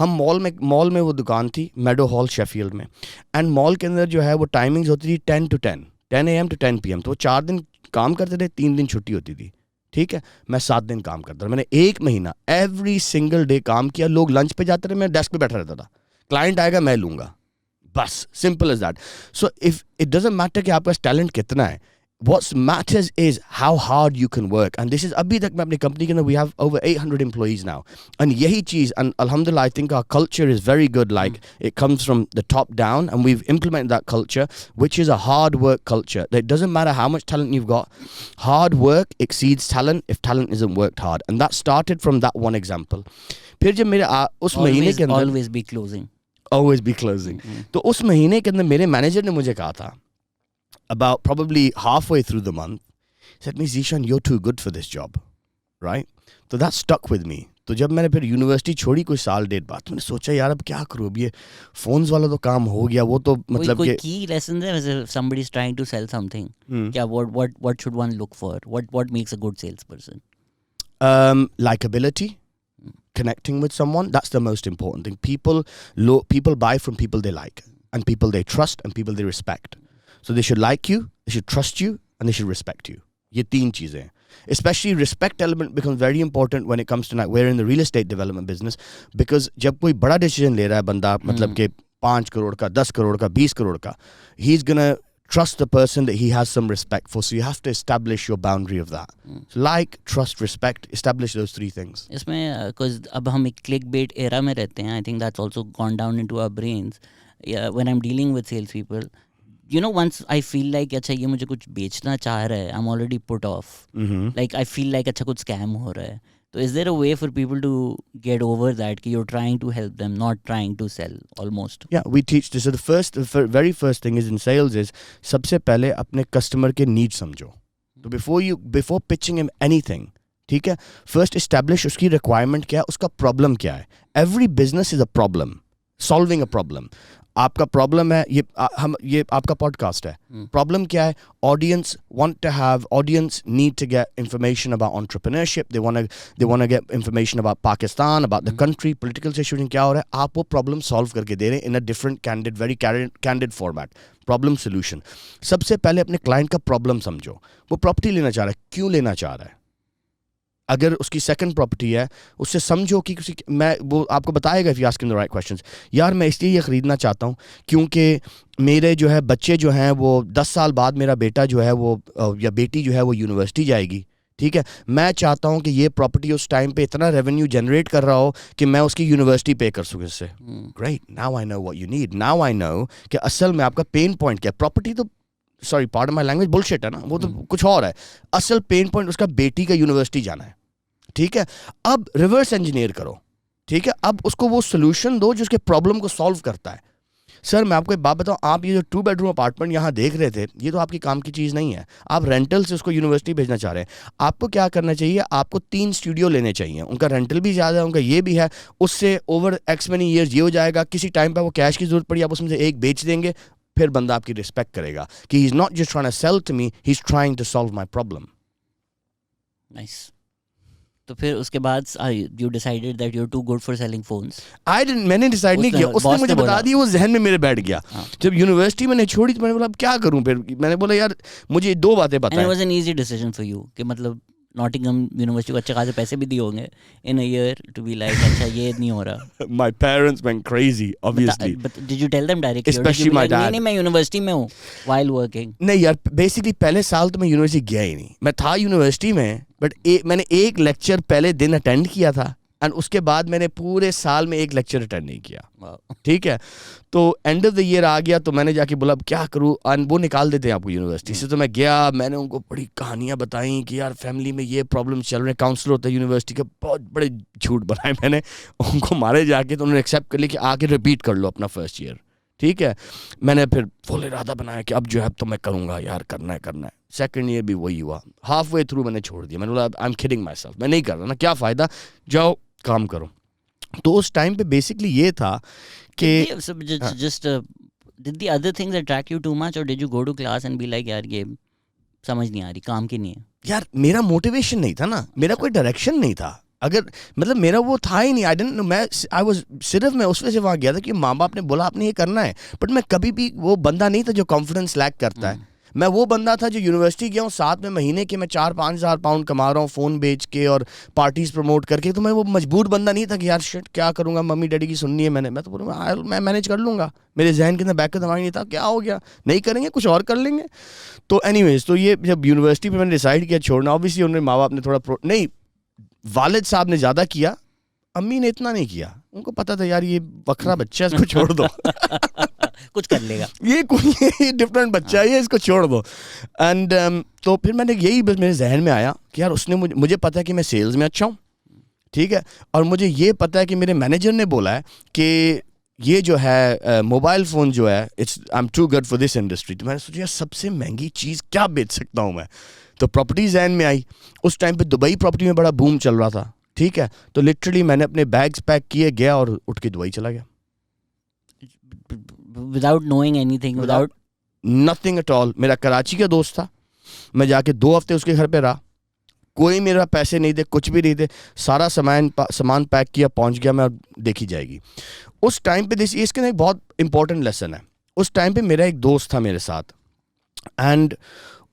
ہم مال میں وہ دکان تھی میڈو ہال شیفیلڈ میں, اینڈ مال کے اندر جو ہے وہ ٹائمنگز ہوتی تھی 10 to 10 AM to 10 PM. تو وہ 4 دن کام کرتے تھے, 3 دن چھٹی ہوتی تھی, ٹھیک ہے. میں 7 دن کام کرتا تھا. میں نے 1 مہینہ ایوری سنگل ڈے کام کیا. لوگ لنچ پہ جاتے رہے, میں ڈیسک پہ بیٹھا رہتا تھا, کلائنٹ آئے گا میں لوں گا, بس simple as that. So if it doesn't matter کہ آپ کا ٹیلنٹ کتنا ہے, what matters is how hard you can work. And this is abhi tak main apni company ke andar, we have over 800 employees now, and yahi cheez, and alhamdulillah I think our culture is very good, like it comes from the top down, and we've implemented that culture, which is a hard work culture. It doesn't matter how much talent you've got, hard work exceeds talent if talent isn't worked hard. And that started from that one example. Phir jab mere us mahine ke andar always be closing. To us mahine ke andar mere manager ne mujhe kaha tha, about probably halfway through the month, said me, Zishan, you're too good for this job, right? So that stuck with me. تو جب میں نے پھر university چھوڑی کوئی سال ڈیڑھ بعد تو میں نے سوچا یار اب کیا کروں, اب یہ فونز والا تو کام ہو گیا, وہ تو مطلب کہ کی لیسن ہے somebody is trying to sell something, کیا what should one look for, what makes a good salesperson? Likability, connecting with someone, that's the most important thing. People buy from people they like and people they trust and people they respect. So they should like you, they should trust you and they should respect you. یہ تین چیزیں ہیں. Especially respect element becomes very important when it comes to like we're in the real estate development business, because جب کوئی بڑا decision لے رہا ہے بندہ, مطلب کہ 5 کروڑ کا, 10 کروڑ کا, 20 کروڑ کا, he's gonna trust the person that he has some respect for. So you have to establish your boundary of that. So like, trust, respect, establish those 3 things. اس میں because اب ہم ایک click bait era میں رہتے ہیں, I think that's also gone down into our brains. When I'm dealing with sales people, you know, once I feel like اچھا یہ مجھے کچھ بیچنا چاہ رہا ہے, I'm already put off. Like I feel like اچھا کچھ scam ہو رہا ہے. So is there a way for people to get over that کہ you're trying to help them, not trying to sell almost? Yeah, we teach this. So the very first thing is in sales is سب سے پہلے اپنے customer کے need سمجھو. تو before pitching him anything, ٹھیک ہے, first establish اس کی requirement کیا ہے, اس کا problem کیا ہے. Every business is a problem, solving a problem. آپ کا پرابلم ہے, یہ آپ کا پوڈ کاسٹ ہے, پرابلم کیا ہے, audience audience need to get information about entrepreneurship, they want to get information about Pakistan, about the country, political situation کیا ہو رہا ہے, آپ وہ پرابلم سالو کر کے دے رہے ہیں in a different candid, very candid format. Problem solution. سب سے پہلے اپنے کلائنٹ کا پرابلم سمجھو, وہ پراپرٹی لینا چاہ رہا ہے, کیوں لینا چاہ رہا ہے. اگر اس کی سیکنڈ پراپرٹی ہے, اس سے سمجھو کہ میں وہ آپ کو بتائے گا if you ask him the right questions. یار میں اس لیے یہ خریدنا چاہتا ہوں کیونکہ میرے جو ہے بچے جو ہیں وہ 10 سال بعد میرا بیٹا جو ہے وہ یا بیٹی جو ہے وہ یونیورسٹی جائے گی, ٹھیک ہے, میں چاہتا ہوں کہ یہ پراپرٹی اس ٹائم پہ اتنا ریونیو جنریٹ کر رہا ہو کہ میں اس کی یونیورسٹی پے کر سکوں اس سے. Great, now I know what you need, now I know کہ اصل میں آپ کا پین پوائنٹ کیا ہے. پراپرٹی تو sorry pardon my language bullshit ہے نا, وہ تو کچھ اور ہے. اصل پین پوائنٹ اس کا بیٹی کا یونیورسٹی جانا ہے, ٹھیک ہے. اب ریورس انجینئر کرو, ٹھیک ہے, اب اس کو وہ سولوشن دو جو اس کے پرابلم کو سالو کرتا ہے. سر میں آپ کو ایک بات بتاؤں, آپ یہ جو 2 بیڈروم اپارٹمنٹ یہاں دیکھ رہے تھے, یہ تو آپ کی کام کی چیز نہیں ہے. آپ رینٹل سے اس کو یونیورسٹی بھیجنا چاہ رہے ہیں. آپ کو کیا کرنا چاہیے, آپ کو 3 اسٹوڈیو لینے چاہیے. ان کا رینٹل بھی زیادہ ہے, ان کا یہ بھی ہے, اس سے اوور ایکس مینی ایئرز یہ ہو جائے گا. کسی ٹائم پہ وہ کیش کی ضرورت پڑی, آپ اس میں سے ایک بیچ دیں گے, پھر بندہ آپ کی رسپیکٹ کرے گا کہ he is not just trying to sell to me, he is trying to solve my problem. Nice. تو پھر اس کے بعد you decided that you're too good for selling phones. میں نے ڈیسائڈ نہیں کیا, اس نے مجھے بتا دیا, وہ ذہن میں میرے بیٹھ گیا. جب یونیورسٹی میں نے چھوڑی تو میں نے بولا اب کیا کروں. پھر میں نے بولا یار مجھے 2 باتیں پتہ ہیں. And it was an easy decision for you کہ مطلب ناٹنگھم یونیورسٹی کو اچھے خاصے پیسے بھی دیے ہوں گے in a year to be like اچھا یہ نہیں ہو رہا. My parents went crazy obviously. But did you tell them directly? Especially my dad. نہیں میں یونیورسٹی میں ہوں while working. نہیں یار, بیسکلی پہلے سال تو میں یونیورسٹی گیا ہی نہیں. میں تھا یونیورسٹی میں, بٹ میں نے ایک لیکچر پہلے دن اٹینڈ کیا تھا, اینڈ اس کے بعد میں نے پورے سال میں ایک لیکچر اٹینڈ نہیں کیا, ٹھیک ہے. تو اینڈ آف دا ایئر آ گیا, تو میں نے جا کے بولا اب کیا کروں, وہ نکال دیتے ہیں آپ کو یونیورسٹی سے. تو میں گیا, میں نے ان کو بڑی کہانیاں بتائیں کہ یار فیملی میں یہ پرابلم چل رہے ہیں. کاؤنسلر ہوتا ہے یونیورسٹی کا, بہت بڑے جھوٹ بنائے میں نے ان کو مارے جا کے. تو انہوں نے ایکسیپٹ کر لیا کہ آ کے ریپیٹ کر لو اپنا فرسٹ ایئر, ٹھیک ہے. میں نے پھر فل ارادہ بنایا کہ اب جو ہے اب تو میں کروں گا یار, کرنا ہے. سیکنڈ ایئر بھی وہی ہوا, ہاف وے تھرو میں نے چھوڑ دیا. میں نے بولا I am kidding my self, میں نہیں کر رہا نا, کیا فائدہ, جاؤ کام کرو. تو اس ٹائم پہ بیسکلی یہ تھا کہ just did the other things attract you too much or did you go to class and be like یار یہ سمجھ نہیں آ رہی, کام کی نہیں ہے. یار میرا موٹیویشن نہیں تھا نا, میرا کوئی ڈائریکشن نہیں تھا. اگر مطلب میرا وہ تھا ہی نہیں, صرف میں اس وجہ سے وہاں گیا تھا کہ ماں باپ نے بولا آپ نے یہ کرنا ہے. بٹ میں کبھی بھی وہ بندہ نہیں تھا جو کانفیڈنس لیک کرتا ہے. میں وہ بندہ تھا جو یونیورسٹی گیا ہوں, ساتھ میں مہینے کے میں 4-5 ہزار پاؤنڈ کما رہا ہوں فون بیچ کے اور پارٹیز پروموٹ کر کے. تو میں وہ مجبور بندہ نہیں تھا کہ یار شٹ کیا کروں گا, ممی ڈیڈی کی سننی ہے. میں تو بولوں میں مینیج کر لوں گا. میرے ذہن کے اندر بیک کا دماغ نہیں تھا کیا ہو گیا, نہیں کریں گے, کچھ اور کر لیں گے. تو اینی ویز, تو یہ جب یونیورسٹی پہ میں نے ڈیسائڈ کیا چھوڑنا, اوبیسلی انہوں نے ماں باپ نے تھوڑا نہیں, والد صاحب نے زیادہ کیا, امی نے اتنا نہیں کیا. ان کو پتا تھا یار یہ بکرا بچہ ہے, اس کو چھوڑ دو, کچھ کر لے گا, یہ کوئی ڈفرینٹ بچہ ہے, یہ اس کو چھوڑ دو. اینڈ تو پھر میں نے یہی بس میرے ذہن میں آیا کہ یار اس نے مجھے پتا ہے کہ میں سیلز میں اچھا ہوں, ٹھیک ہے, اور مجھے یہ پتا ہے کہ میرے مینیجر نے بولا ہے کہ یہ جو ہے موبائل فون جو ہے it's I'm too good for this industry. تو میں نے سوچا سب سے مہنگی چیز کیا بیچ سکتا ہوں میں. تو پراپرٹی ذہن میں آئی. اس ٹائم پہ دبئی پراپرٹی میں بڑا بوم چل رہا تھا, ٹھیک ہے. تو لٹرلی میں نے اپنے بیگس پیک کیے, گیا اور اٹھ کے دبئی چلا گیا. without knowing anything, without nothing at all. میرا کراچی کا دوست تھا, میں جا کے 2 ہفتے اس کے گھر پہ رہا, کوئی میرا پیسے نہیں تھے, کچھ بھی نہیں تھے, سارا سامان پیک کیا, پہنچ گیا میں, دیکھی جائے گی. اس ٹائم پہ اس کے ایک بہت امپورٹنٹ لیسن ہے. اس ٹائم پہ میرا ایک دوست تھا میرے ساتھ, اینڈ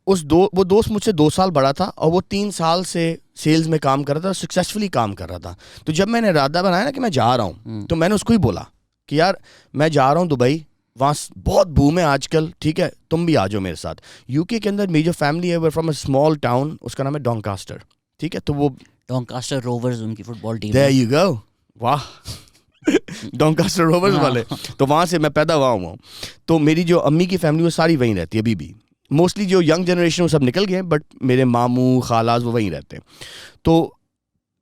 وہ دوست مجھ سے 2 سال بڑا تھا, اور وہ 3 سال سے سیلز میں کام کر رہا تھا, سکسیزفلی کام کر رہا تھا. تو جب میں نے ارادہ بنایا نا کہ میں جا رہا ہوں, تو میں نے اس کو ہی بولا کہ یار میں جا رہا ہوں دبئی, وہاں بہت بوم ہے آج کل, ٹھیک ہے, تم بھی آ جاؤ میرے ساتھ. یو کے اندر میری جو فیملی ہے وہ فرام اے اسمال ٹاؤن, اس کا نام ہے ڈونکاسٹر, ٹھیک ہے. تو وہ ڈونکاسٹر روورز ان کی football team. there you go, واہ ڈونکاسٹر روورز والے. تو وہاں سے میں پیدا ہوا ہوں. تو میری جو امی کی فیملی وہ ساری وہیں رہتی ہے ابھی بھی. موسٹلی جو ینگ جنریشن وہ سب نکل گئے, بٹ میرے ماموں خالاز وہ وہیں رہتے ہیں. تو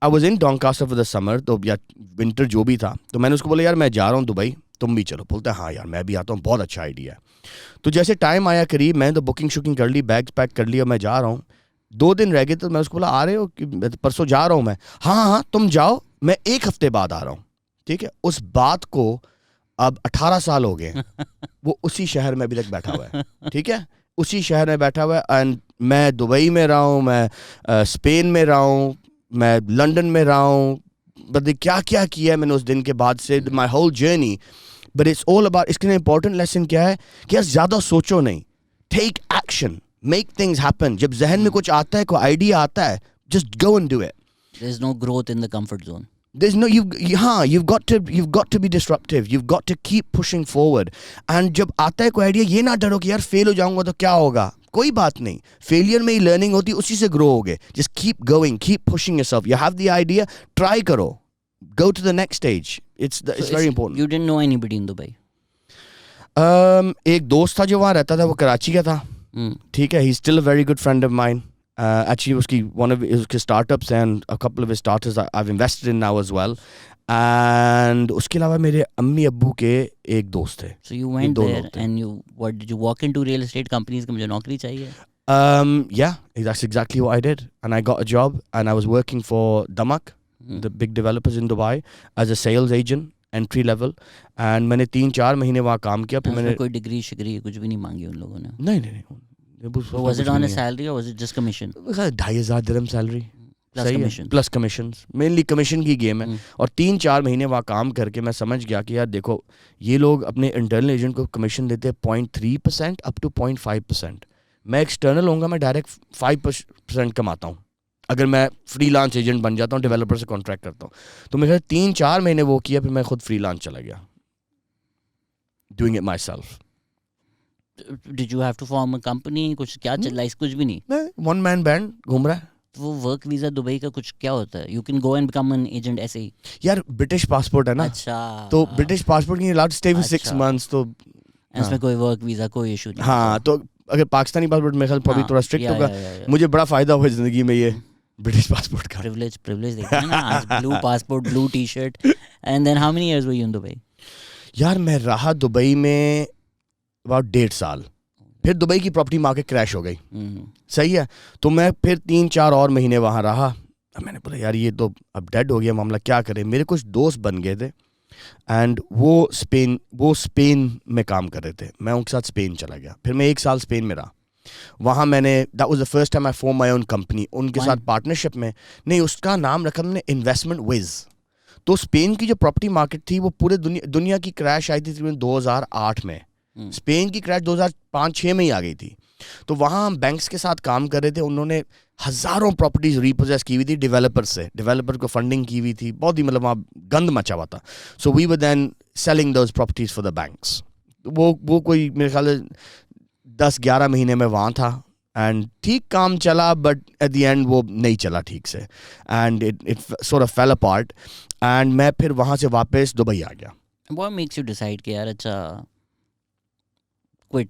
I was in Doncaster for the summer, تو یا ونٹر جو بھی تھا. تو میں نے اس کو بولا یار میں جا رہا ہوں دبئی, تم بھی چلو. بولتا ہے ہاں یار میں بھی آتا ہوں, بہت اچھا آئیڈیا ہے. تو جیسے ٹائم آیا قریب, میں تو بکنگ شکنگ کر لی, بیگس پیک کر لیا, میں جا رہا ہوں. 2 دن رہ گئے, تو میں اس کو بولا آ رہے ہو کہ پرسوں جا رہا ہوں میں. ہاں تم جاؤ, میں 1 ہفتے بعد آ رہا ہوں, ٹھیک ہے. اس بات کو اب 18 سال ہو گئے, وہ اسی شہر میں ابھی تک بیٹھا ہوا ہے, ٹھیک ہے, اسی شہر میں بیٹھا ہوا ہے. اینڈ میں دبئی میں رہا ہوں, میں اسپین میں رہا ہوں, میں لنڈن میں رہا ہوں, بدے کیا کیا کیا ہے میں نے اس دن کے بعد سے, my whole journey. But it's all about, اس کے لیے امپورٹنٹ لیسن کیا ہے کہ یار زیادہ سوچو نہیں, take action, make things happen. جب ذہن میں کچھ آتا ہے, کوئی آئیڈیا آتا ہے, just go and do it. There is no growth in the comfort zone. There's no, you've got to be disruptive, you've got to keep pushing forward. And جب آتا ہے کوئی آئیڈیا, یہ نہ ڈرو کہ یار فیل ہو جاؤں گا تو کیا ہوگا, کوئی بات نہیں, فیلئر میں ہی لرننگ ہوتی ہے, اسی سے گرو ہوگے. Just keep going, keep pushing yourself. You have the idea, try کرو, go to the next stage. It's very important. You didn't know anybody in Dubai? ایک دوست تھا جو وہاں رہتا تھا, وہ کراچی کا تھا, ٹھیک ہے. He still a very good friend of mine. Actually اس کی ون آف اس کے start ups and a couple of his startups I've invested in now as well. And اس کے علاوہ میرے امی ابو کے ایک دوست تھے. So you went there and what did you walk into real estate companies کہ مجھے نوکری چاہیے؟ Yeah, that's exactly what I did. And I got a job and I was working for Damak, the big developers in Dubai, as a sales agent, entry level. And میں نے 3-4 مہینے وہاں کام کیا. پھر میں نے کوئی ڈگری شگری کچھ بھی نہیں مانگی ان لوگوں نے؟ نہیں. So was it on a salary or was it just commission? 2,500 dirham salary. Plus commission. Plus commissions. Mainly commission کی گیم ہے. اور 3-4 مہینے وہاں کام کر کے میں سمجھ گیا کہ یار دیکھو یہ لوگ اپنے انٹرنل ایجنٹ کو کمیشن دیتے ہیں 0.3% up to 0.5%. میں ایکسٹرنل ہوں گا, میں ڈائریکٹ 5% کماتا ہوں اگر میں فری لانس ایجنٹ بن جاتا ہوں, ڈیولپر سے کانٹریکٹ کرتا ہوں. تو میں 3-4 مہینے وہ کیا, پھر میں خود فری لانس چلا گیا, doing it myself. Did you have to form a company? کچھ کیا چل رہا ہے, کچھ بھی نہیں, ون مین بینڈ گھوم رہا ہے. وہ ورک ویزا دبئی کا کچھ کیا ہوتا ہے؟ You can go and become an agent ایسے ہی؟ یار برٹش پاسپورٹ ہے نا. اچھا, تو برٹش پاسپورٹ کی الاؤڈ اسٹے ود 6 months. تو اس میں کوئی ورک ویزا کوئی ایشو نہیں. ہاں, تو اگر پاکستانی پاسپورٹ میرے خیال probably تھوڑا اسٹرکٹ ہوگا. مجھے بڑا فائدہ ہوا زندگی میں یہ برٹش پاسپورٹ کا. پریولیج دیکھتے ہیں نا آج, blue passport, blue T shirt. And then how many years were you in Dubai? یار میں رہا دبئی میں about 1.5 سال. پھر دبئی کی پراپرٹی مارکیٹ کریش ہو گئی, صحیح ہے. تو میں پھر 3-4 اور مہینے وہاں رہا. میں نے بولا یار یہ تو اب ڈیڈ ہو گیا معاملہ, کیا کریں. میرے کچھ دوست بن گئے تھے اینڈ وہ اسپین میں کام کر رہے تھے. میں ان کے ساتھ اسپین چلا گیا. پھر میں 1 سال اسپین میں رہا. وہاں میں نے that was the first time I form my own company. ان کے ساتھ پارٹنرشپ میں نہیں, اس کا نام رکھا ہم نے انویسٹمنٹ وز. تو اسپین کی جو پراپرٹی مارکیٹ تھی وہ پورے دنیا کی کریش آئی تھی 2008 میں. اسپین کی کریش 2005-6 میں ہی آ گئی تھی. تو وہاں ہم بینکس کے ساتھ کام کر رہے تھے. انہوں نے ہزاروں پراپرٹیز ریپوزیس کی ہوئی تھی ڈیولپر سے, ڈیولپر کو فنڈنگ کی ہوئی تھی, بہت ہی مطلب وہاں گند مچا ہوا تھا. So we were then selling those properties for the banks. وہ کوئی میرے خیال 10-11 مہینے میں وہاں تھا اینڈ ٹھیک کام چلا, بٹ ایٹ دی اینڈ وہ نہیں چلا ٹھیک سے and it sort of fell apart. And میں پھر وہاں سے واپس دبئی آ گیا. What makes you decide کہ یار اچھا quit,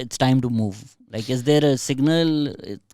it's time to move? Like is there a signal,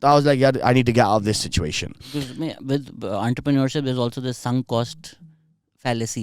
I was like, yeah, I need to get out of this situation. With entrepreneurship, there's also this sunk cost fallacy.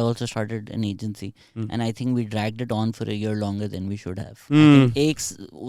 also started an agency and I think we dragged it on for a year longer than we should have. I think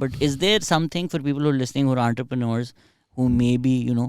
But is there something for people who are listening who are entrepreneurs who may be, you know,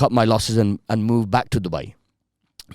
cut my losses and move back to Dubai.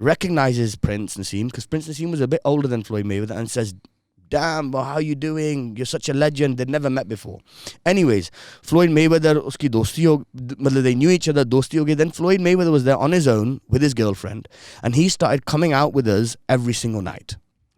recognizes Prince Naseem because Prince Naseem was a bit older than Floyd Mayweather and says, damn, well, how you doing? You're such a legend. They'd never met before. Anyways, Floyd Mayweather, uski dosti ho, matlab they knew each other, dosti ho gayi. Then Floyd Mayweather was there on his own with his girlfriend and he started coming out with us every single night.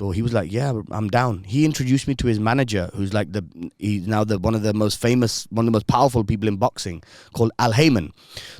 So he was like, yeah, I'm down. He introduced me to his manager, who's like he's now one of the most famous, one of the most powerful people in boxing, called Al Heyman.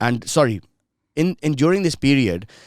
And sorry, in during this period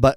But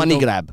money grab.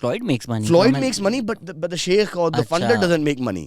Floyd makes money. Floyd makes money, but the sheikh or the funder doesn't make money.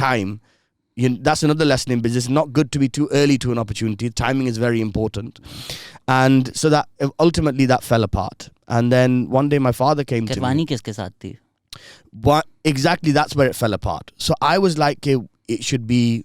time that's another lesson in business. It's not good to be too early to an opportunity. Timing is very important. And so that ultimately that fell apart. And then one day my father came to me. Kirwani kiske saath thi? Exactly, that's where it fell apart. So I was like, it should be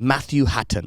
Matthew Hatton.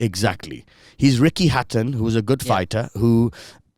Exactly. He's Ricky Hatton, who was a good fighter, who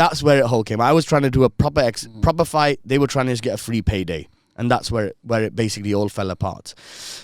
that's where it all came. I was trying to do a proper fight. They were trying to just get a free payday. And that's where it basically all fell apart.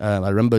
I remember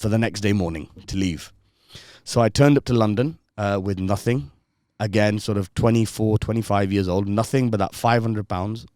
for the next day morning to leave. So I turned up to London with nothing. Again, sort of 24-25 years old, nothing but that £500.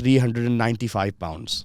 £395,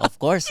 Of course.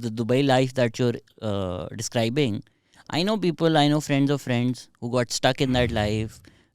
the Dubai life that you're describing. I know friends of friends who got stuck in that life,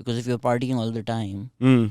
because if you're partying all the time,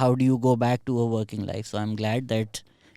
how do you go back to a working life? So I'm glad that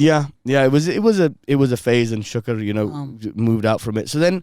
Yeah, it was a phase, and Shukr, you know, moved out from it. So then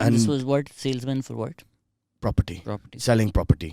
And this was what, salesman for what? Property. Selling property,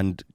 And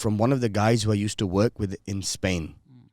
from one of the guys who I used to work with in Spain,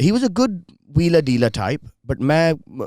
he was a good wheeler dealer type, but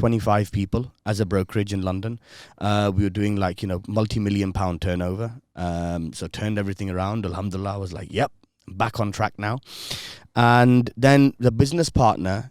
25 people as a brokerage in London. We were doing, like, you know, multi-million pound turnover. So turned everything around. Alhamdulillah, I was like, yep, back on track now. And then the business partner,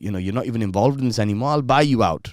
you know, you're not even involved in this anymore, I'll buy you out,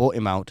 bought him out,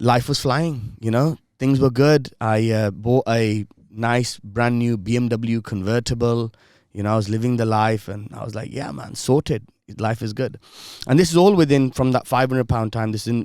life was flying, you know, things were good. I bought a nice brand new BMW convertible, you know, I was living the life and I was like, yeah man, sorted, life is good. And this is all within, from that 500 pound time, this is in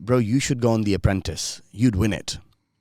bro, you should go on The Apprentice, you'd win it.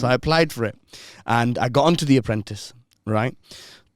So I applied for it and I got onto The Apprentice, right?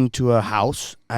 into a house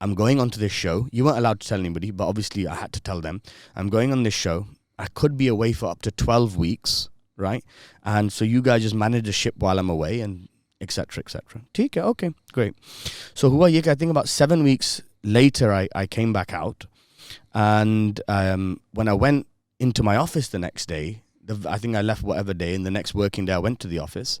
I'm going on to this show. You weren't allowed to tell anybody, but obviously I had to tell them. I'm going on this show. I could be away for up to 12 weeks, right? And so you guys just manage the ship while I'm away and et cetera, et cetera. Okay, okay, great. So hua ye, I think about 7 weeks later, I came back out. And when I went into my office the next day, I think I left whatever day, and the next working day I went to the office.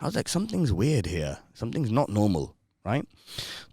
I was like, something's weird here, something's not normal, right?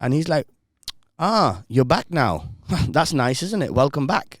And he's like, you're back now. That's nice, isn't it? Welcome back.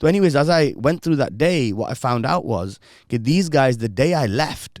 So anyways, as I went through that day, what I found out was that these guys, the day I left,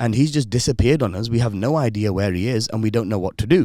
And he's just disappeared on us. We have no idea where he is and we don't know what to do.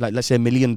let's say $1 million,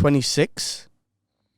26.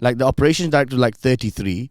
like the operations director was like 33,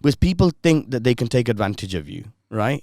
because people think that they can take advantage of you, right?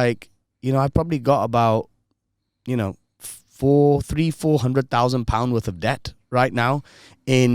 like, you know, I probably got about, you know, 300,000-400,000 pound worth of debt right now in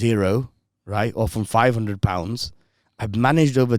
0, right, or from 500 pounds. I've managed over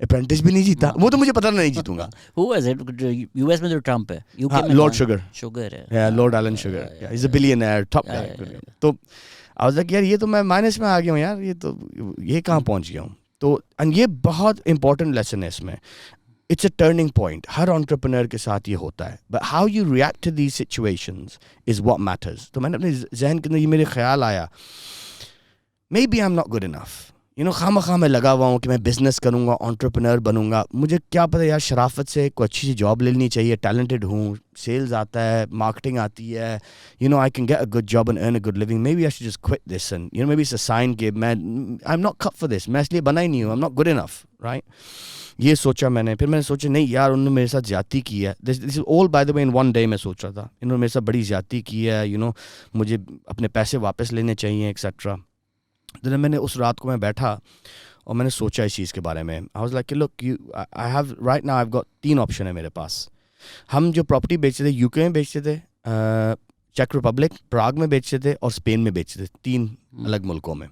apprentice بھی نہیں جیتا, وہ تو مجھے پتا نہیں جیتوں گا. Who was it? US میں جو ٹرمپ ہے, UK میں لارڈ شوگر, شوگر ہے, لارڈ ایلن شوگر, از اے بلینئر ٹاپ گائے. تو I was like یار یہ تو میں مائنس میں آ گیا ہوں یار, یہ کہاں پہنچ گیا ہوں. تو یہ بہت امپورٹنٹ لیسن ہے اس میں. اٹس اے ٹرننگ پوائنٹ, ہر انٹرپرینور کے ساتھ یہ ہوتا ہے, but how you react to these situations is what matters. تو میں نے اپنے ذہن کے اندر یہ میرے خیال آیا, maybe I'm am not good انف, خواہ میں لگا ہوا ہوں کہ میں بزنس کروں گا, انٹرپرینور بنوں گا. مجھے کیا پتہ یار, شرافت سے کوئی اچھی سی جاب لے لینی چاہیے, ٹیلنٹڈ ہوں, سیلز آتا ہے, مارکیٹنگ آتی ہے, I can get a good job and earn a good living. Maybe I should just quit this and maybe it's a sign کہ میں I am not cup for this, میں اس لیے بنا ہی نہیں ہوں, I am not good enough, right. یہ سوچا میں نے. پھر میں نے سوچا نہیں یار, انہوں نے میرے ساتھ زیادتی کی ہے. This is all by the way in one day. میں سوچ رہا تھا انہوں نے میرے ساتھ بڑی زیادتی کی ہے, مجھے اپنے پیسے واپس لینے چاہیے ایکسیٹرا. دن میں نے اس رات کو میں بیٹھا اور میں نے سوچا اس چیز کے بارے میں. I was like look I have right now I have got 3 option ہے میرے پاس. ہم جو پراپرٹی بیچتے تھے UK میں بیچتے تھے, چیک ریپبلک پراگ میں بیچتے تھے, اور اسپین میں بیچتے تھے, 3 الگ ملکوں میں.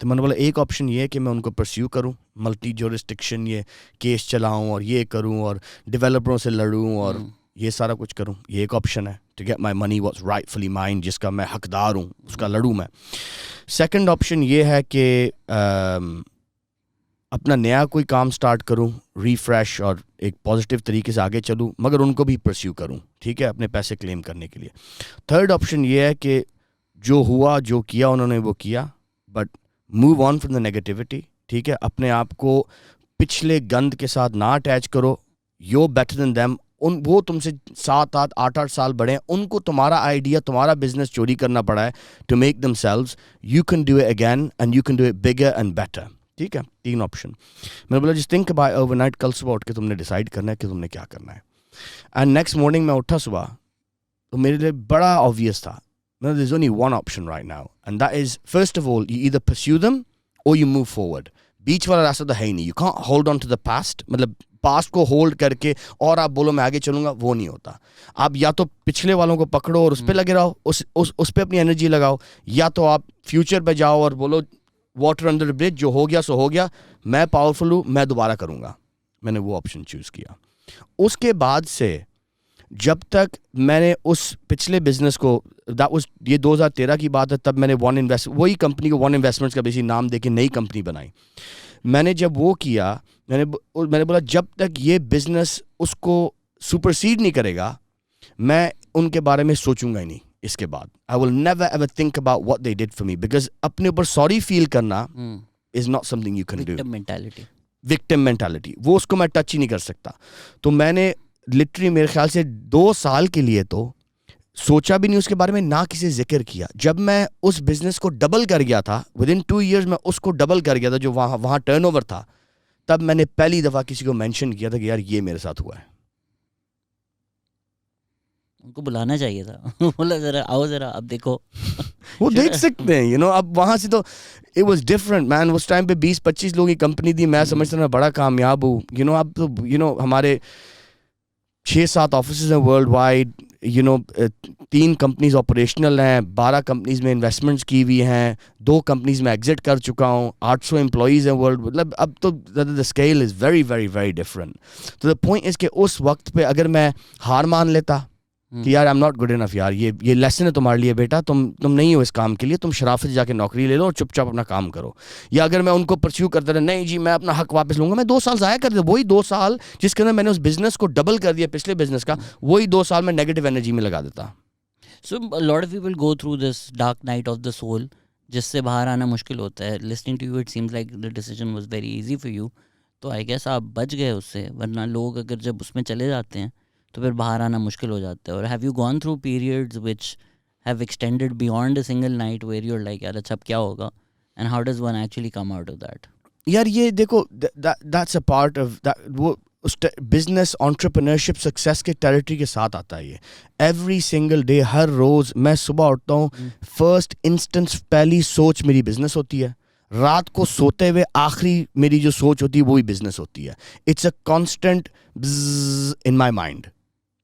تو میں نے بولا ایک آپشن یہ ہے کہ میں ان کو پرسیو کروں, ملٹی جورسٹکشن, یہ کیس چلاؤں اور یہ کروں اور ڈیولپروں سے لڑوں اور یہ سارا کچھ کروں. یہ ایک آپشن ہے, to get my money what's rightfully mine, جس کا میں حقدار ہوں اس کا لڑوں میں. سیکنڈ آپشن یہ ہے کہ اپنا نیا کوئی کام سٹارٹ کروں, ریفریش اور ایک پازیٹیو طریقے سے آگے چلوں, مگر ان کو بھی پرسیو کروں, ٹھیک ہے, اپنے پیسے کلیم کرنے کے لیے. تھرڈ آپشن یہ ہے کہ جو ہوا جو کیا انہوں نے وہ کیا, but move on from the negativity, ٹھیک ہے, اپنے آپ کو پچھلے گند کے ساتھ نہ اٹیچ کرو. یو بیٹر دین دیم, وہ تم سے 7-8 سال بڑے ہیں, ان کو تمہارا آئیڈیا, تمہارا بزنس چوری کرنا پڑا ہے to make themselves. You can do it again and you can do it bigger and better, ٹھیک ہے. 3 آپشن. میں نے بولا جس تھنک اباؤٹ اوور نائٹ, کل صبح اٹھ کے تم نے ڈیسائڈ کرنا ہے کہ تم نے کیا کرنا ہے. اینڈ نیکسٹ مارننگ میں اٹھا صبح, تو میرے لیے بڑا آبویس تھا. There is only one option right now, and that is first of all you either perceive them or you move forward. بیچ والا راستہ تو ہے ہی نہیں. You can't hold on to the past, مطلب پاسٹ کو ہولڈ کر کے اور آپ بولو میں آگے چلوں گا, وہ نہیں ہوتا. آپ یا تو پچھلے والوں کو پکڑو اور اس پہ لگے رہو, اس پہ اپنی انرجی لگاؤ, یا تو آپ فیوچر پہ جاؤ اور بولو واٹر انڈر برج, جو ہو گیا سو ہو گیا, میں پاورفل ہوں, میں دوبارہ کروں گا. میں نے وہ آپشن چوز کیا. اس کے بعد سے جب تک میں نے اس پچھلے بزنس کو, یہ 2013 کی بات ہے, تب میں نے وہی کمپنی کو ون انویسٹمنٹس کا بیسی نام دے کے نئی کمپنی بنائی. میں نے جب وہ کیا, میں نے بولا جب تک یہ بزنس اس کو سپرسیڈ نہیں کرے گا, میں ان کے بارے میں سوچوں گا ہی نہیں. اس کے بعد I will never ever think about what they did for me, because اپنے اوپر سوری فیل کرنا is not something you can do. Victim mentality, وہ اس کو میں ٹچ ہی نہیں کر سکتا. تو میں نے لٹرلی میرے خیال سے 2 سال کے لیے تو سوچا بھی نہیں اس کے بارے میں, نہ کسی ذکر کیا. جب میں اس بزنس کو ڈبل کر گیا تھا, ودن 2 years میں اس کو ڈبل کر گیا تھا, جو وہاں ٹرن اوور تھا, تب میں نے پہلی دفعہ کسی کو مینشن کیا تھا کہ یار یہ میرے ساتھ ہوا ہے. ان کو بلانا چاہیے تھا, بولا ذرا آؤ ذرا اب دیکھو. وہ دیکھ سکتے ہیں, اب وہاں سے تو it was different man. اس ٹائم پہ 20-25 لوگوں کی کمپنی تھی, میں سمجھتا میں بڑا کامیاب ہوں. اب تو ہمارے 6-7 آفیسز ہیں ورلڈ وائڈ, 3 کمپنیز آپریشنل ہیں, 12 کمپنیز میں انویسٹمنٹس کی ہوئی ہیں, 2 کمپنیز میں ایگزٹ کر چکا ہوں, 800 امپلائیز ہیں ورلڈ. مطلب اب تو the scale is very very very different. تو دا پوائنٹ از کہ اس وقت پہ اگر میں ہار مان لیتا کہ یار I am not good enough, یار یہ لیسن ہے تمہارے لیے بیٹا, تم نہیں ہو اس کام کے لیے, تم شرافت سے جا کے نوکری لے لو اور چپ چاپ اپنا کام کرو. یا اگر میں ان کو پرسیو کرتا رہا, نہیں جی میں اپنا حق واپس لوں گا, میں 2 سال ضائع کر دیا. وہی 2 سال جس کے اندر میں نے اس بزنس کو ڈبل کر دیا پچھلے بزنس کا, وہی 2 سال میں نیگیٹو انرجی میں لگا دیتا. So a lot of people go through this dark night of the soul, جس سے باہر آنا مشکل ہوتا ہے. Listening to you it seems like the decision was very easy for you. تو I guess آپ بچ گئے اس سے, ورنہ لوگ اگر جب اس میں چلے جاتے ہیں تو پھر باہر آنا مشکل ہو جاتا ہے. اور have you gone through periods which have extended beyond a single night where you're like یار اچھا اب کیا ہوگا, and how does one actually come out of that? یار یہ دیکھو, that's a part of that. وہ بزنس انٹرپرینورشپ سکسیس کے ٹیریٹری کے ساتھ آتا ہے. یہ ایوری سنگل ڈے, ہر روز میں صبح اٹھتا ہوں, فرسٹ انسٹنس پہلی سوچ میری بزنس ہوتی ہے. رات کو سوتے ہوئے آخری میری جو سوچ ہوتی ہے وہی بزنس ہوتی ہے. It's a constant in my mind,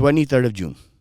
23rd of June.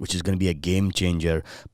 which is going to be a game changer.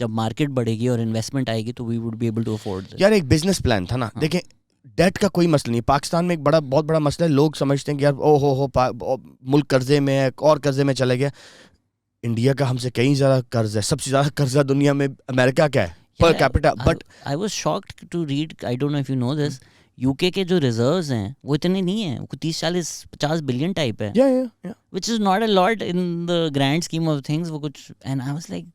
جب مارکیٹ بڑھے گی اور انویسٹمنٹ آئے گی تو we would be able to afford. یار ایک بزنس پلان تھا نا. دیکھیں ڈیٹ کا کوئی مسئلہ نہیں. پاکستان میں ایک بہت بڑا مسئلہ ہے. لوگ سمجھتے ہیں کہ یار ہو ملک قرضے میں ہے اور قرضے میں چلے گیا. انڈیا کا ہم سے کئی زیادہ قرض ہے. سب سے زیادہ قرضہ دنیا میں امریکہ کا ہے per capita. But I was shocked to read, I don't know if you know this, UK کے جو ریزروز ہیں وہ اتنے نہیں ہیں, وہ 30-40-50 بلین ٹائپ ہے, which is not a lot in the grand scheme of things. وہ کچھ and I was like,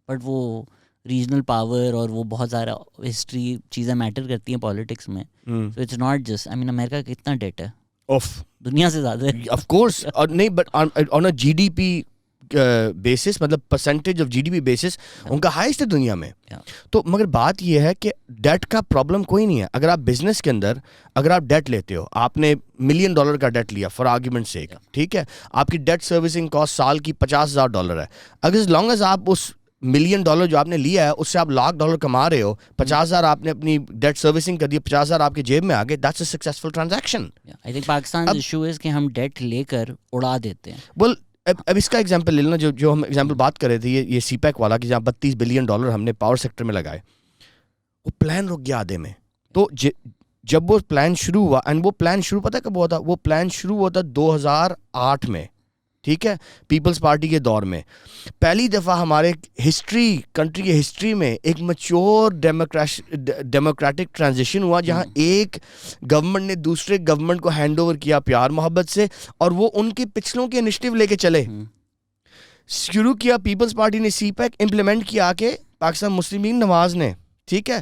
but وہ ریجنل پاور اور وہ بہت زیادہ ہسٹری چیزیں میٹر کرتی ہیں پالیٹکس میں. So it's not just, I mean امریکہ کا کتنا ڈیٹ ہے دنیا سے زیادہ ہے. Of course. اور نہیں but on a G D P basis, مطلب percentage of G D P basis ان کا ہائیسٹ ہے دنیا میں. تو مگر بات یہ ہے کہ ڈیٹ کا پرابلم کوئی نہیں ہے. اگر آپ بزنس کے اندر اگر آپ ڈیٹ لیتے ہو, آپ نے $1 ملین کا ڈیٹ لیا فار آرگیومنٹ سیک, ٹھیک ہے, آپ کی ڈیٹ سروسنگ کاسٹ سال کی $50,000 ہے. اگر as long as آپ اس $1 ملین جو آپ نے لیا ہے اس سے آپ $1,00,000 کما رہے ہو, 50,000 آپ نے اپنی ڈیٹ سروسنگ کر دی, 50,000 آپ کے جیب میں آ گئے, that's a successful transaction. I think Pakistan issue ہے کہ ہم ڈیٹ لے کر اڑا دیتے ہیں. well اب اس کا ایگزامپل لے لینا, جو ہم ایگزامپل بات کر رہے تھے یہ سی پیک والا, کہ جہاں $32 بلین ہم نے پاور سیکٹر میں لگائے, وہ پلان رک گیا آدھے میں. تو جب وہ پلان شروع ہوا, اینڈ وہ پلان شروع پتہ کب ہوا تھا, وہ پلان شروع ہوا تھا 2008 میں, ٹھیک ہے, پیپلز پارٹی کے دور میں. پہلی دفعہ ہمارے کنٹری کے ہسٹری میں ایک میچور ڈیموکریٹک ٹرانزیشن ہوا, جہاں ایک گورنمنٹ نے دوسرے گورنمنٹ کو ہینڈ اوور کیا پیار محبت سے, اور وہ ان کے پچھلوں کے انیشیٹو لے کے چلے. شروع کیا پیپلز پارٹی نے سی پیک, امپلیمنٹ کیا آ کے پاکستان مسلم لیگ نواز نے, ٹھیک ہے.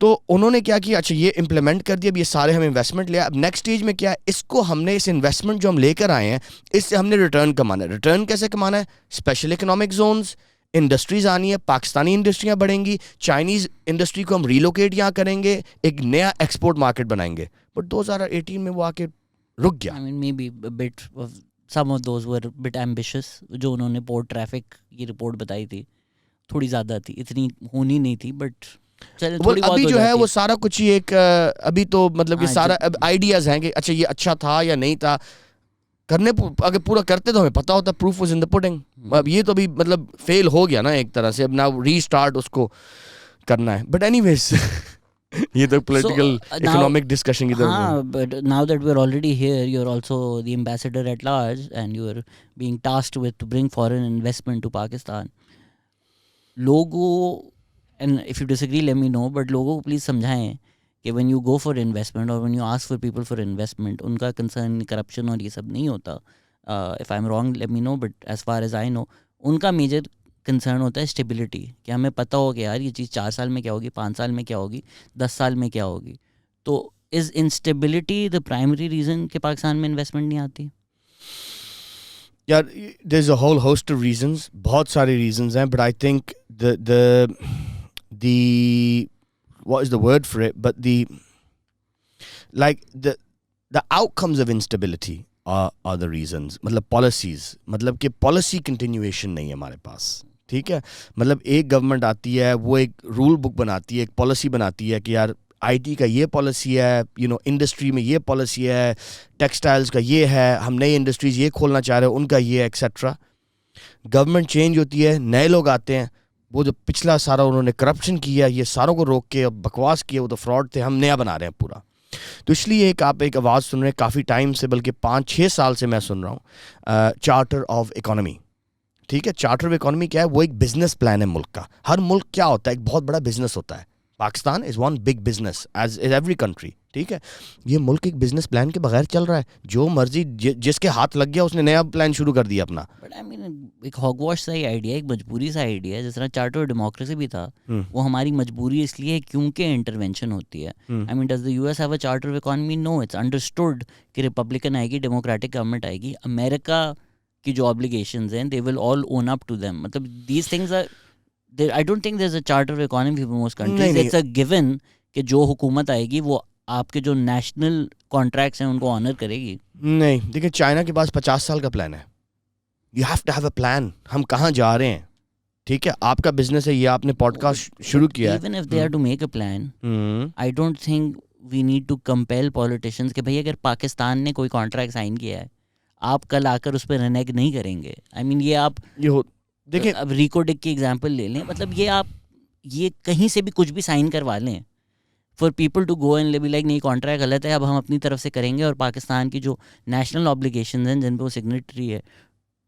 تو انہوں نے کیا کیا, اچھا یہ امپلیمنٹ کر دیا, اب یہ سارے ہم انویسٹمنٹ لیا. اب نیکسٹ اسٹیج میں کیا ہے, اس کو ہم نے اس انویسٹمنٹ جو ہم لے کر آئے ہیں اس سے ہم نے ریٹرن کمانا ہے. ریٹرن کیسے کمانا ہے, اسپیشل اکنامک زونز, انڈسٹریز آنی ہے, پاکستانی انڈسٹریاں بڑھیں گی, چائنیز انڈسٹری کو ہم ریلوکیٹ یہاں کریں گے, ایک نیا ایکسپورٹ مارکیٹ بنائیں گے. بٹ 2018 میں وہ آ کے رک گیا. I mean maybe a bit of some of those were a bit ambitious. جو انہوں نے پورٹ ٹریفک کی رپورٹ بتائی تھی تھوڑی زیادہ تھی, اتنی ہونی نہیں تھی, بٹ ابھی جو ہے وہ سارا کچھ ہی ایک ابھی تو مطلب کہ سارا آئیڈیاز ہیں کہ اچھا یہ اچھا تھا یا نہیں تھا. کرنے اگر پورا کرتے تو ہمیں پتا ہوتا, proof was in the pudding. اب یہ تو بھی مطلب فیل ہو گیا نا ایک طرح سے, اب ناؤ ری اسٹارٹ اس کو کرنا ہے. بٹ اینی ویز یہ تو پولیٹیکل اکنامک ڈسکشن کی طرف. ہاں, but now that we are already here, you are also the ambassador at large and you are being tasked with to bring foreign investment to Pakistan. لوگوں, and if you disagree let me know, but لوگوں کو please سمجھائیں کہ when you go for investment or when you ask for people for investment, ان کا concern corruption اور یہ سب نہیں ہوتا. If I'm wrong let me know, but as far as I know ان کا میجر کنسرن ہوتا ہے اسٹیبلٹی, کہ ہمیں پتہ ہو کہ یار یہ چیز 4 سال میں کیا ہوگی, 5 سال میں کیا ہوگی, 10 سال میں کیا ہوگی. تو is instability the primary reason کہ پاکستان میں انویسٹمنٹ نہیں آتی؟ یار there is a whole host of reasons, بہت سارے ریزنز ہیں, but I think the what is the word for it, but the outcomes of instability are the reasons. مطلب policies, مطلب کہ policy continuation نہیں ہے ہمارے پاس, ٹھیک ہے. مطلب ایک گورنمنٹ آتی ہے, وہ ایک رول بک بناتی ہے, ایک پالیسی بناتی ہے کہ یار آئی ٹی کا یہ پالیسی ہے, انڈسٹری میں یہ پالیسی ہے, ٹیکسٹائلز کا یہ ہے, ہم نئی انڈسٹریز یہ کھولنا چاہ رہے ہیں, ان کا یہ ایکسیٹرا. گورنمنٹ چینج ہوتی ہے, نئے لوگ آتے ہیں, وہ جو پچھلا سارا انہوں نے کرپشن کیا, یہ ساروں کو روک کے بکواس کیا, وہ تو فراڈ تھے, ہم نیا بنا رہے ہیں پورا. تو اس لیے آپ ایک آواز سن رہے ہیں کافی ٹائم سے, بلکہ 5-6 سال سے میں سن رہا ہوں, چارٹر آف اکانومی. ٹھیک ہے, چارٹر آف اکانومی کیا ہے, وہ ایک بزنس پلان ہے ملک کا. ہر ملک کیا ہوتا ہے, ایک بہت بڑا بزنس ہوتا ہے. Pakistan is one big business as every country, ٹھیک ہے. یہ ملک ایک بزنس پلان کے بغیر چل رہا ہے, جو مرضی جس کے ہاتھ لگ گیا اس نے نیا پلان شروع کر دیا اپنا. بٹ آئی مین ایک ہاگ واش سا ہی آئیڈیا, ایک مجبوری سا آئیڈیا ہے. جس طرح چارٹر ڈیموکریسی بھی تھا, وہ ہماری مجبوری اس لیے کیونکہ انٹرونشن ہوتی ہے. I mean does the U S have a charter of economy? No, it's understood کہ ریپبلکن آئے گی, ڈیموکریٹک گورنمنٹ آئے گی. امریکہ کی جو آبلیگیشنز ہیں they will all own up to them. مطلب these things are, I don't think there's a charter of economy for most countries. It's a given کہ جو حکومت آئے گی وہ آپ کے جو نیشنل کانٹریکٹس ہیں ان کو آنر کرے گی. نہیں, دیکھیں چائنا کے پاس 50 سال کا پلان ہے. You have to have a plan. ہم کہاں جا رہے ہیں, ٹھیک ہے. آپ کا بزنس ہے, یہ آپ نے پوڈ کاسٹ شروع کیا ہے. Even if they are to make a plan, I don't think we need to compel politicians کہ بھئی اگر پاکستان نے کوئی کانٹریکٹ سائن کیا ہے, آپ کل آ کر اس پہ رنیگ نہیں کریں گے. I mean یہ آپ دیکھیں اب ریکو ڈک کی ایگزامپل لے لیں, مطلب یہ آپ یہ کہیں سے بھی کچھ بھی سائن کروا لیں for people to go and be like نہیں کانٹریکٹ غلط ہے, اب ہم اپنی طرف سے کریں گے, اور پاکستان کی جو نیشنل آبلیگیشنز ہیں جن پہ وہ سگنیٹری ہے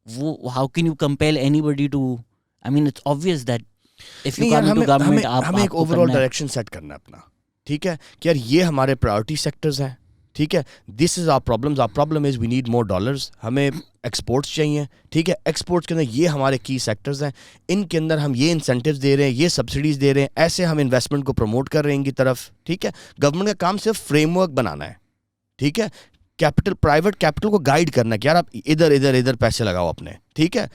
وہ how can you compel anybody to, I mean it's obvious that if you come to government ہمیں ایک اوور آل ڈائریکشن سیٹ کرنا ہے اپنا, ٹھیک ہے کہ یار یہ ہمارے پرائورٹی سیکٹرز ہیں, ٹھیک ہے, this is our problem is we need more dollars, ہمیں ایکسپورٹس چاہیے, ٹھیک ہے, ایکسپورٹس کے اندر یہ ہمارے کی سیکٹرز ہیں, ان کے اندر ہم یہ انسینٹیوز دے رہے ہیں, یہ سبسڈیز دے رہے ہیں, ایسے ہم انویسٹمنٹ کو پروموٹ کر رہے ہیں ان کی طرف, ٹھیک ہے. گورنمنٹ کا کام صرف فریم ورک بنانا ہے, ٹھیک ہے, کیپٹل پرائیویٹ کیپٹل کو گائیڈ کرنا کہ یار آپ ادھر پیسے لگاؤ اپنے, ٹھیک ہے,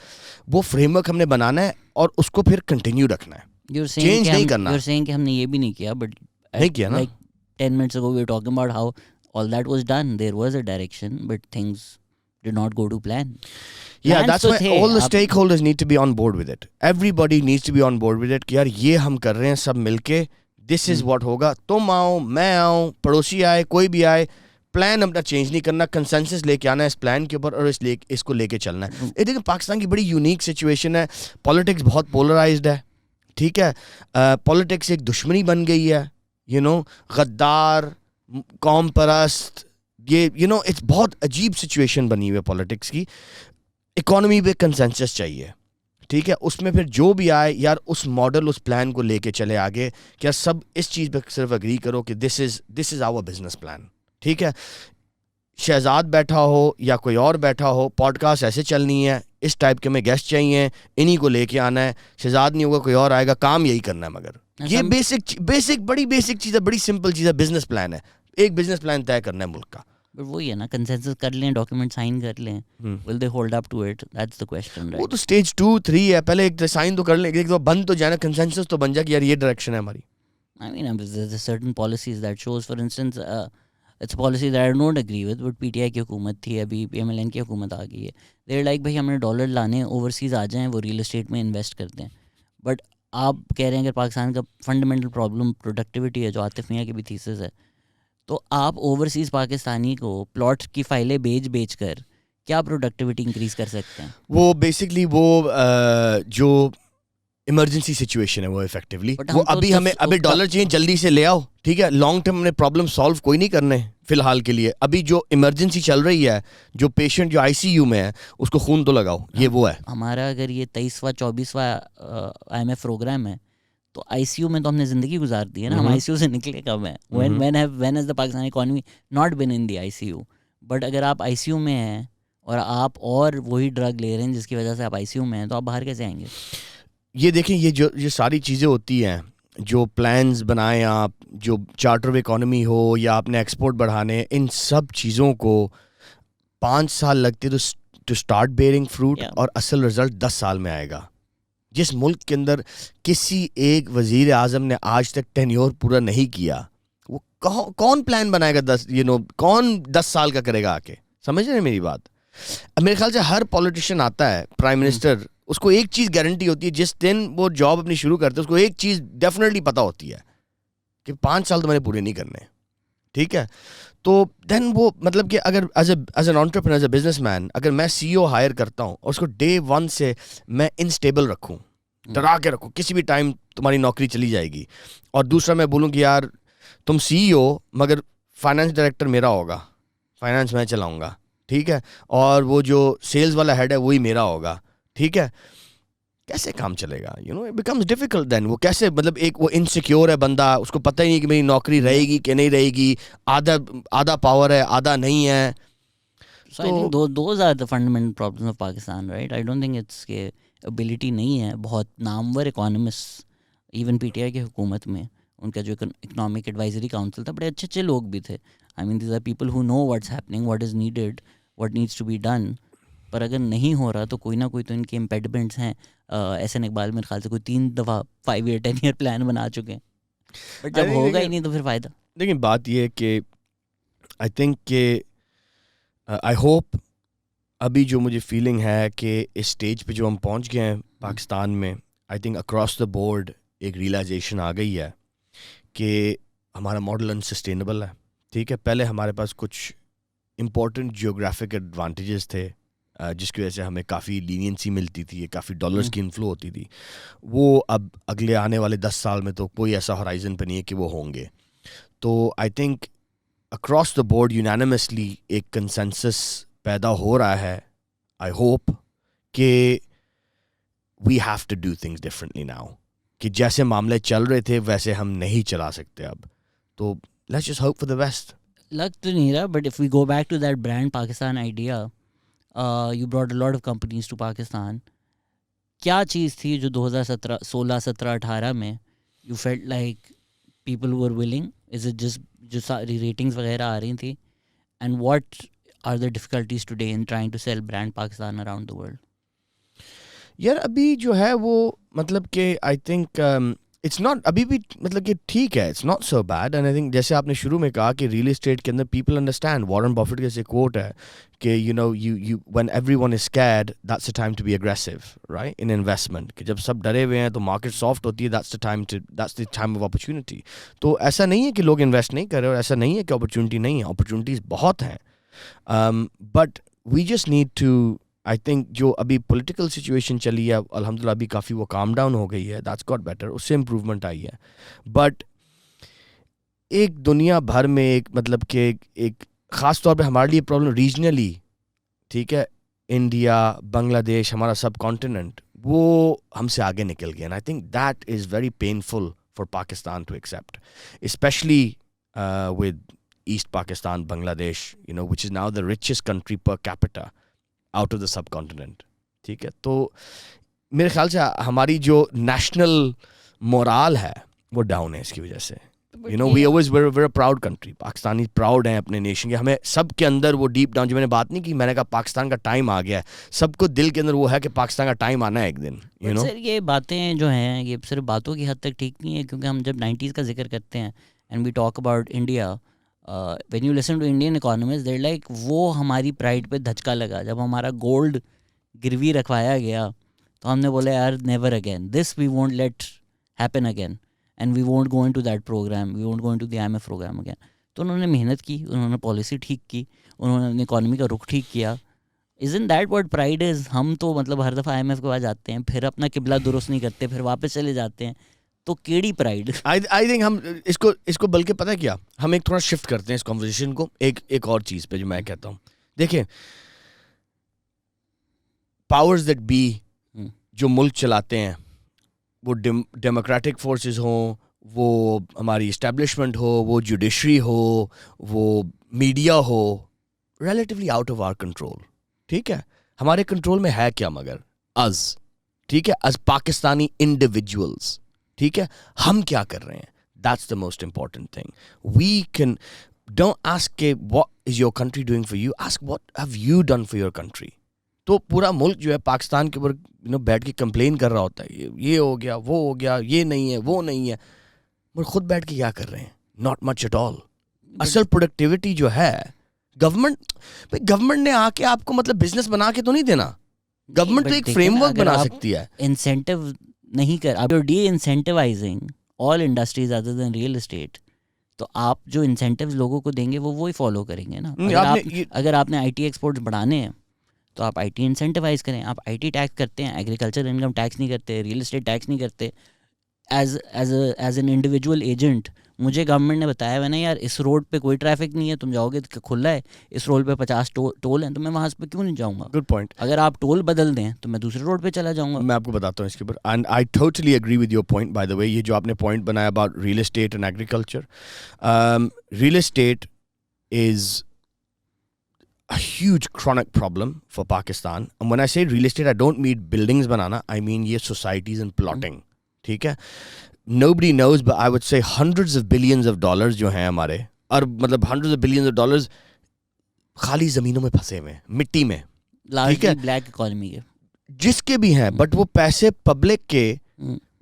وہ فریم ورک ہم نے بنانا ہے اور اس کو پھر کنٹینیو رکھنا ہے, چینج نہیں کرنا. یو آر سیئنگ کہ ہم نے یہ بھی نہیں کیا, بٹ نہیں کیا نا, like 10 minutes ago we were talking about how all that was done, there was a direction but things did not go to plan. Yeah, Plans that's تو why تھے, all the stakeholders need to be on board with it. Everybody needs to be on board with it کہ یار یہ ہم کر رہے ہیں سب مل کے, this is what ہوگا, تم آؤ, میں آؤں, پڑوسی آئے, کوئی بھی آئے, پلان اپنا چینج نہیں کرنا, کنسنسس لے کے آنا ہے اس پلان کے اوپر اور اس کو لے کے چلنا ہے. یہ دیکھیں پاکستان کی بڑی یونیک سچویشن ہے, پالیٹکس بہت پولرائزڈ ہے, ٹھیک ہے, پالیٹکس ایک دشمنی بن گئی ہے, غدار, قوم پرست, یہ اٹس بہت عجیب سچویشن بنی ہوئی ہے پالیٹکس کی. اکانومی پہ کنسنسس چاہیے, ٹھیک ہے, اس میں پھر جو بھی آئے یار اس ماڈل اس پلان کو لے کے چلے آگے, کیا سب اس چیز پہ صرف اگری کرو کہ دس از آور بزنس پلان, ٹھیک ہے. شہزاد بیٹھا ہو یا کوئی اور بیٹھا ہو, پوڈ کاسٹ ایسے چلنی ہے, اس ٹائپ کے ہمیں گیسٹ چاہیے, انہی کو لے کے آنا ہے, شہزاد نہیں ہوگا کوئی اور آئے گا, کام یہی کرنا ہے. مگر یہ بڑی بیسک چیز ہے, بڑی سمپل چیز ہے, بزنس پلان ہے, ایک بزنس پلان طے کرنا ہے ملک کا. وہی ہے نا, کنسنسس کر لیں, ڈاکیومنٹ سائن کر لیں, will they hold up to it, that's the question, وہ تو اسٹیج 2-3 ہے, پہلے ایک سائن تو کر لیں, ایک تو بند تو جانا, کنسنسس تو بن جائے کہ یار یہ ڈائریکشن ہے ہماری. I mean, there's certain policies that shows, for instance, it's a policy that I don't agree with, but PTI کی حکومت تھی, ابھی PMLN کی حکومت آ گئی ہے, they're like بھائی ہمیں ڈالر لانے اوورسیز آ جائیں, وہ ریئل اسٹیٹ میں انویسٹ کرتے ہیں. بٹ آپ کہہ رہے ہیں اگر پاکستان کا فنڈامنٹل پرابلم پروڈکٹیوٹی ہے, جو عاطف میاں کی بھی تھیسس ہے, تو آپ اوورسیز پاکستانی کو پلاٹ کی فائلیں بیچ کر کیا پروڈکٹیوٹی انکریز کر سکتے ہیں؟ وہ بیسکلی وہ جو ایمرجنسی سچویشن ہے وہ افیکٹولی, وہ ابھی ڈالر چاہیے جلدی سے لے آؤ, ٹھیک ہے, لانگ ٹرم نے پرابلم سالو کوئی نہیں کرنے فی الحال کے لیے. ابھی جو ایمرجنسی چل رہی ہے, جو پیشنٹ جو ICU میں ہے اس کو خون تو لگاؤ, یہ وہ ہے. ہمارا اگر یہ 23واں 24واں IMF پروگرام ہے تو ICU میں تو ہم نے زندگی گزار دی ہے نا, ہم ICU سے نکلے کب ہیں؟ when has the Pakistani economy not been in the ICU? But اگر آپ ICU میں ہیں اور آپ اور وہی ڈرگ لے رہے ہیں جس کی وجہ سے آپ ICU میں ہیں, تو آپ باہر کیسے آئیں گے؟ یہ دیکھیں, یہ ساری چیزیں ہوتی ہیں, جو پلانز بنائیں آپ, جو چارٹر آف اکانومی ہو یا آپ نے ایکسپورٹ بڑھانے, ان سب چیزوں کو 5 سال لگتے ٹو اسٹارٹ بیئرنگ فروٹ, اور اصل رزلٹ 10 سال میں آئے گا. جس ملک کے اندر کسی ایک وزیر اعظم نے آج تک ٹینیور پورا نہیں کیا, وہ کون پلان بنائے گا کون 10 سال کا کرے گا آ کے؟ سمجھ رہے ہیں میری بات؟ میرے خیال سے ہر پولیٹیشین آتا ہے, پرائم منسٹر, اس کو ایک چیز گارنٹی ہوتی ہے, جس دن وہ جاب اپنی شروع کرتے ہیں اس کو ایک چیز ڈیفینیٹلی پتہ ہوتی ہے کہ 5 سال تو میں نے پورے نہیں کرنے, ٹھیک ہے. تو دین وہ مطلب کہ اگر as an entrepreneur, as a business man, اگر میں CEO ہائر کرتا ہوں اور اس کو ڈے 1 سے میں انسٹیبل رکھوں, ڈرا کے رکھوں, کسی بھی ٹائم تمہاری نوکری چلی جائے گی, اور دوسرا میں بولوں کہ یار تم CEO مگر فائنانس ڈائریکٹر میرا ہوگا, فائنانس میں چلاؤں گا, ٹھیک ہے, اور وہ جو سیلز والا ہیڈ ہے وہی میرا ہوگا, ٹھیک ہے, کیسے کام چلے گا؟ اٹ بیکمز ڈیفیکلٹ دین. وہ کیسے, مطلب ایک وہ انسیکیور ہے بندہ, اس کو پتہ ہی نہیں کہ میری نوکری رہے گی کہ نہیں رہے گی, آدھا پاور ہے آدھا نہیں ہے. So I think those are the fundamental problems of Pakistan, right? I don't think it's کہ ability نہیں ہے. بہت نامور اکانومسٹ ایون PTI کی حکومت میں, ان کا جو اکنامک ایڈوائزری کاؤنسل تھا, بڑے اچھے لوگ بھی تھے. I mean these are people who know what's happening, what is needed, what needs to be done. پر اگر نہیں ہو رہا تو کوئی نہ کوئی تو ان کے امپیڈمنٹس ہیں. احسن اقبال میرے خیال سے کوئی 3 دفعہ 5 year 10 year پلان بنا چکے ہیں, بٹ جب ہوگا ہی نہیں تو پھر فائدہ. لیکن بات یہ ہے کہ آئی تھنک کہ آئی ہوپ ابھی جو مجھے فیلنگ ہے کہ اس اسٹیج پہ جو ہم پہنچ گئے ہیں پاکستان میں, آئی تھنک اکراس دا بورڈ ایک ریئلائزیشن آ گئی ہے کہ ہمارا ماڈل انسسٹینیبل ہے, ٹھیک ہے. پہلے ہمارے پاس کچھ امپورٹنٹ جیوگرافک ایڈوانٹیجز تھے, جس کی وجہ سے ہمیں کافی لینینسی ملتی تھی, کافی ڈالرز کی انفلو ہوتی تھی, وہ اب اگلے آنے والے 10 سال میں تو کوئی ایسا ہورائزن پہ نہیں ہے کہ وہ ہوں گے. تو I think across the board unanimously ایک کنسنسس پیدا ہو رہا ہے, آئی ہوپ, کہ we have to do things differently now, کہ جیسے معاملے چل رہے تھے ویسے ہم نہیں چلا سکتے اب. تو let's just hope for the best. لگ تو نہیں رہا, but if we go back to that brand Pakistan idea, you brought a lot of companies to Pakistan. کیا چیز تھی جو 2017 16 17 18 میں you felt like people were willing? Is it just جو ساری ریٹنگز وغیرہ آ رہی تھیں, and what are the difficulties today in trying to sell brand Pakistan around the world? یار ابھی جو ہے وہ مطلب کہ آئی تھنک اٹس ناٹ, ابھی بھی مطلب کہ ٹھیک ہے, it's not so bad. And I think جیسے آپ نے شروع میں کہا کہ ریئل اسٹیٹ کے اندر پیپل انڈرسٹینڈ, وارن بفیٹ کا سے کوٹ ہے کہ you know you when everyone is scared that's a time to be aggressive, right, in investment. کہ جب سب ڈرے ہوئے ہیں تو مارکیٹ سافٹ ہوتی ہے, that's the time of opportunity. تو ایسا نہیں ہے کہ لوگ انویسٹ نہیں کر رہے, اور ایسا نہیں ہے کہ اپرچونیٹی نہیں ہے, اپرچونیٹیز بہت ہیں. But we just need to, I think جو ابھی پولیٹیکل سچویشن چلی ہے الحمدللہ ابھی کافی وہ کام ڈاؤن ہو گئی ہے, دیٹس گاٹ بیٹر, اس سے امپروومنٹ آئی ہے. بٹ ایک دنیا بھر میں ایک مطلب کہ ایک خاص طور پہ ہمارے لیے پرابلم ریجنلی, ٹھیک ہے, انڈیا, بنگلہ دیش, ہمارا سب کانٹیننٹ, وہ ہم سے آگے نکل گیا. And I think that is very painful for Pakistan to accept, especially with East Pakistan, Bangladesh, you know, which is now the richest country per capita out of the subcontinent. ٹھیک ہے, تو میرے خیال سے ہماری جو نیشنل مورال ہے وہ ڈاؤن ہے اس کی وجہ سے. You know we always were a proud country, Pakistani proud ہیں اپنے نیشن کے. ہمیں سب کے اندر وہ ڈیپ ڈاؤن, جو میں نے بات نہیں کی, میں نے کہا پاکستان کا ٹائم آ گیا ہے, سب کو دل کے اندر وہ ہے کہ پاکستان کا ٹائم آنا ہے ایک دن. یو نو سر یہ باتیں جو ہیں یہ صرف باتوں کی حد تک ٹھیک نہیں ہے, کیونکہ ہم جب 90s کا ذکر کرتے ہیں and we talk about India, when you listen to Indian economist there like وہ ہماری پرائڈ پہ دھچکا لگا جب ہمارا گولڈ گروی رکھوایا گیا, تو ہم نے بولا یار never again this, we won't let happen again, and we won't go into that programme, we won't go into the IMF programme again. تو انہوں نے محنت کی, انہوں نے پالیسی ٹھیک کی, انہوں نے اکانومی کا رخ ٹھیک کیا. Isn't that what pride is? ہم تو مطلب ہر دفعہ IMF کے پاس جاتے ہیں, پھر اپنا قبلہ درست نہیں کرتے, پھر واپس چلے جاتے ہیں, تو کیڑی پرائڈ. آئی تھنک ہم اس کو بلکہ پتہ کیا, ہم ایک تھوڑا شفٹ کرتے ہیں اس کنورسیشن کو ایک اور چیز پہ جو میں کہتا ہوں. دیکھیں, پاورز دیٹ بی جو ملک چلاتے ہیں, وہ ڈیموکریٹک فورسز ہوں, وہ ہماری اسٹیبلشمنٹ ہو, وہ جوڈیشری ہو, وہ میڈیا ہو, relatively out of our control. ٹھیک ہے, ہمارے کنٹرول میں ہے کیا مگر ٹھیک ہے, از پاکستانی انڈیویجولس. ٹھیک ہے, ہم کیا کر رہے ہیں, that's the most important thing. We can don't ask کہ what is your country doing for you, ask what have you done for your country. تو پورا ملک جو ہے پاکستان کے اوپر بیٹھ کے کمپلین کر رہا ہوتا ہے, یہ ہو گیا, وہ ہو گیا, یہ نہیں ہے, وہ نہیں ہے, مگر خود بیٹھ کے کیا کر رہے ہیں, ناٹ مچ ایٹ آل. اصل پروڈکٹیوٹی جو ہے گورنمنٹ نے آ کے آپ کو مطلب بزنس بنا کے تو نہیں دینا, گورنمنٹ تو ایک فریم ورک بنا سکتی ہے. انسینٹیو نہیں کر, آپ ڈی انسینٹیوائزنگ آل انڈسٹریز ادر دین ریئل اسٹیٹ, تو آپ جو انسینٹیوز لوگوں کو دیں گے وہ وہی فالو کریں گے نا. اگر آپ نے IT ایکسپورٹ بڑھانے ہیں تو آپ IT انسینٹیوائز کریں. آپ IT ٹیکس کرتے ہیں, ایگریکلچر انکم ٹیکس نہیں کرتے, ریئل اسٹیٹ ٹیکس نہیں کرتے. ایز این انڈیویجول ایجنٹ مجھے گورنمنٹ نے بتایا ہوا نا یار اس روڈ پہ کوئی ٹریفک نہیں ہے, تم جاؤ گے کھلا ہے, اس روڈ پہ 50 ٹول ہیں, تو میں وہاں پہ کیوں نہیں جاؤں گا. Good point. اگر آپ ٹول بدل دیں تو میں دوسرے روڈ پہ چلا جاؤں گا. میں آپ کو بتاتا ہوں اس کے اوپر, and I totally agree with your point. By the way, یہ جو آپ نے پوائنٹ بنایا about real estate and agriculture, real estate is a huge chronic problem for Pakistan. And when I say real estate, I don't mean buildings banana, I mean یہ societies and plotting. ٹھیک ہے, nobody knows, but I would say hundreds of billions of dollars جو ہیں ہمارے, اور مطلب hundreds of billions of dollars خالی زمینوں میں پھنسے ہوئے ہیں, مٹی میں. لارجلی بلیک اکانومی کے جس کے بھی ہیں, بٹ وہ پیسے پبلک کے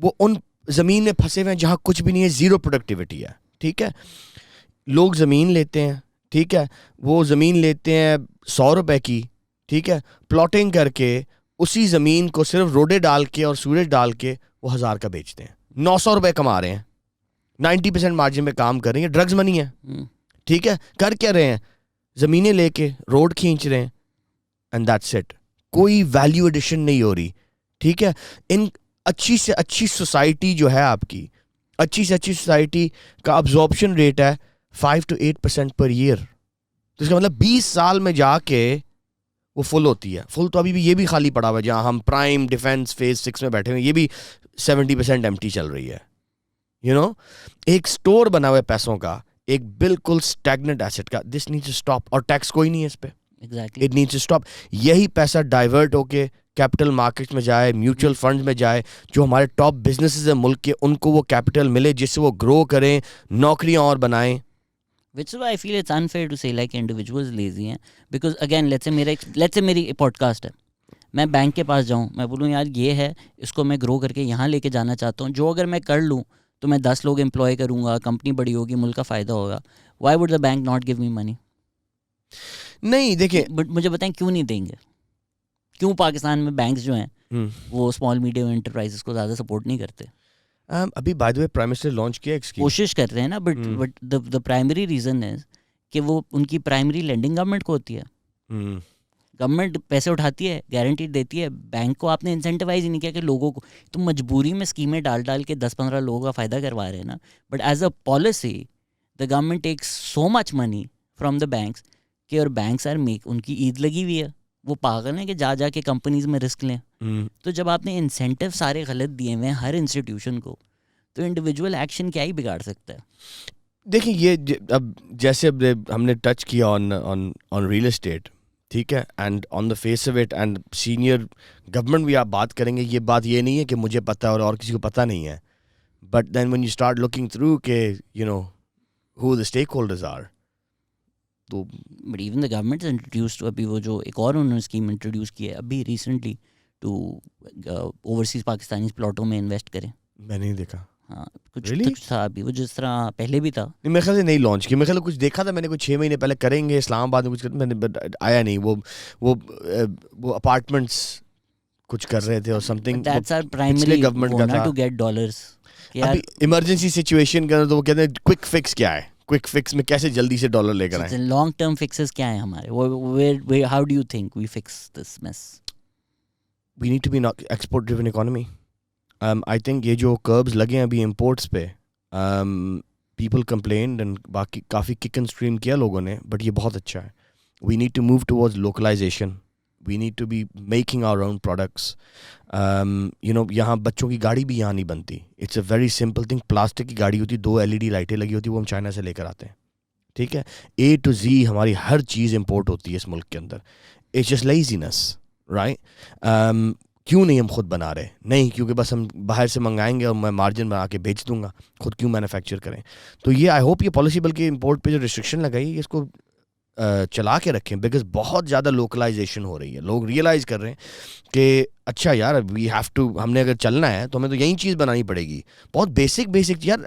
وہ ان زمین میں پھنسے ہوئے ہیں جہاں کچھ بھی نہیں ہے, زیرو پروڈکٹیوٹی ہے. ٹھیک ہے, لوگ زمین لیتے ہیں, ٹھیک ہے, وہ زمین لیتے ہیں 100 روپے کی, ٹھیک ہے, پلاٹنگ کر کے اسی زمین کو صرف روڈے ڈال کے اور سورج ڈال کے وہ 1000 کا بیچتے ہیں, 900 روپے کما رہے ہیں, 90% مارجن میں کام کر رہے ہیں. ڈرگز منی ہے. ٹھیک ہے, کر کیا رہے ہیں, زمینیں لے کے روڈ کھینچ رہے ہیں, اینڈ دیٹس اٹ. کوئی ویلیو ایڈیشن نہیں ہو رہی. ٹھیک ہے, ان اچھی سے اچھی سوسائٹی جو ہے آپ کی, اچھی سے اچھی سوسائٹی کا ابزارپشن ریٹ ہے 5 to 8% پر ایئر. تو اس کا مطلب 20 سال میں جا کے وہ فل ہوتی ہے. فل تو ابھی بھی یہ بھی خالی پڑا ہوا ہے, جہاں ہم پرائم ڈیفینس فیز 6 میں بیٹھے ہوئے, یہ بھی 70% ایمٹی چل رہی ہے. یو نو, ایک سٹور بنا ہوا ہے پیسوں کا, ایک بالکل اسٹیگنٹ ایسٹ کا. This needs to stop. اور ٹیکس کوئی نہیں ہے اس پہ. It needs to stop. یہی پیسہ ڈائیورٹ ہو کے کیپٹل مارکیٹ میں جائے, میوچل فنڈ میں جائے, جو ہمارے ٹاپ بزنسز ہیں ملک کے, ان کو وہ کیپٹل ملے جس سے وہ گرو کریں, نوکریاں اور بنائیں. Which is why I feel it's unfair to say like individuals lazy ہیں, because again let's say میری پوڈ کاسٹ ہے, میں بینک کے پاس جاؤں, میں بولوں یار یہ ہے, اس کو میں گرو کر کے یہاں لے کے جانا چاہتا ہوں, جو اگر میں کر لوں تو میں 10 لوگ امپلوائے کروں گا, کمپنی بڑی ہوگی, ملک کا فائدہ ہوگا. Why would the bank not give me money؟ نہیں دیکھیں, بٹ مجھے بتائیں کیوں نہیں دیں گے؟ کیوں پاکستان میں بینکس جو ہیں وہ اسمال میڈیم انٹرپرائزز کو زیادہ سپورٹ نہیں کرتے؟ ابھی by the way prime minister launch کیا ایک اسکیم, کوشش کر رہے ہیں نا, but the primary reason is کہ وہ ان کی پرائمری لینڈنگ گورنمنٹ کو ہوتی ہے. گورنمنٹ پیسے اٹھاتی ہے, گارنٹی دیتی ہے, بینک کو آپ نے انسینٹیوائز ہی نہیں کیا کہ لوگوں کو, تو مجبوری میں اسکیمیں ڈال کے 10-15 لوگوں کا فائدہ کروا رہے ہیں نا. But as a policy the government tax so much money from the banks کہ, اور بینکس آر میک, ان کی عید لگی ہوئی ہے, وہ پاگل ہیں کہ جا کے کمپنیز میں رسک لیں. تو جب آپ نے انسینٹیو سارے غلط دیے ہوئے ہیں ہر انسٹیٹیوشن کو, تو انڈیویجول ایکشن کیا ہی بگاڑ سکتا ہے؟ دیکھیں یہ اب جیسے ہم نے ٹچ کیا آن ریئل اسٹیٹ, ٹھیک ہے, and on the face of it, and senior government بھی آپ بات کریں گے, یہ بات یہ نہیں ہے کہ مجھے پتہ ہے اور کسی کو پتہ نہیں ہے, but then when you start looking through کہ you know who the stakeholders are. تو but even the government introduces, ابھی وہ جو ایک اور انہوں نے اسکیم انٹروڈیوس کی ہے ابھی ریسنٹلی, ٹو اوورسیز پاکستانی پلاٹوں میں انویسٹ کریں. میں نہیں دیکھا. ہاں کچھ تھا ابھی, وہ جس طرح پہلے بھی تھا. نہیں میرے خیال سے نہیں لانچ کیا, میرے خیال سے کچھ دیکھا تھا میں نے, کچھ 6 مہینے پہلے کریں گے اسلام آباد میں کچھ, میں نے آیا نہیں. وہ اپارٹمنٹس کچھ کر رہے تھے اور سم تھنگ, پرائمری گورنمنٹ کا تھا. To get dollars. ابھی ایمرجنسی سچویشن کا تو وہ کہتے ہیں کوئک فکس کیا ہے, کوئک فکس میں کیسے جلدی سے ڈالر لے کر آئیں. لانگ ٹرم فکسز کیا ہیں ہمارے؟ How do you think we fix this mess? We need to be export driven economy. I think یہ جو کربز لگے ہیں ابھی امپورٹس پہ, پیپل کمپلینڈ اینڈ باقی کافی کک اینڈ اسٹریم کیا لوگوں نے, بٹ یہ بہت اچھا ہے. We need to move towards localisation, we need to be making our own products. You know یہاں بچوں کی گاڑی بھی یہاں نہیں بنتی. It's a very simple thing, plastic کی گاڑی ہوتی, 2 LED لائٹیں لگی ہوتی, وہ ہم چائنا سے لے کر آتے ہیں. ٹھیک ہے, A to Z ہماری ہر چیز امپورٹ ہوتی ہے اس ملک کے اندر. It's just laziness, right. کیوں نہیں ہم خود بنا رہے؟ نہیں, کیونکہ بس ہم باہر سے منگائیں گے اور میں مارجن بنا کے بیچ دوں گا, خود کیوں مینوفیکچر کریں؟ تو یہ آئی ہوپ یہ پالیسی بلکہ امپورٹ پہ جو ریسٹرکشن لگائی اس کو چلا کے رکھیں, بیکاز بہت زیادہ لوکلائزیشن ہو رہی ہے. لوگ ریئلائز کر رہے ہیں کہ اچھا یار وی ہیو ٹو, ہم نے اگر چلنا ہے تو ہمیں تو یہی چیز بنانی پڑے گی. بہت بیسک یار.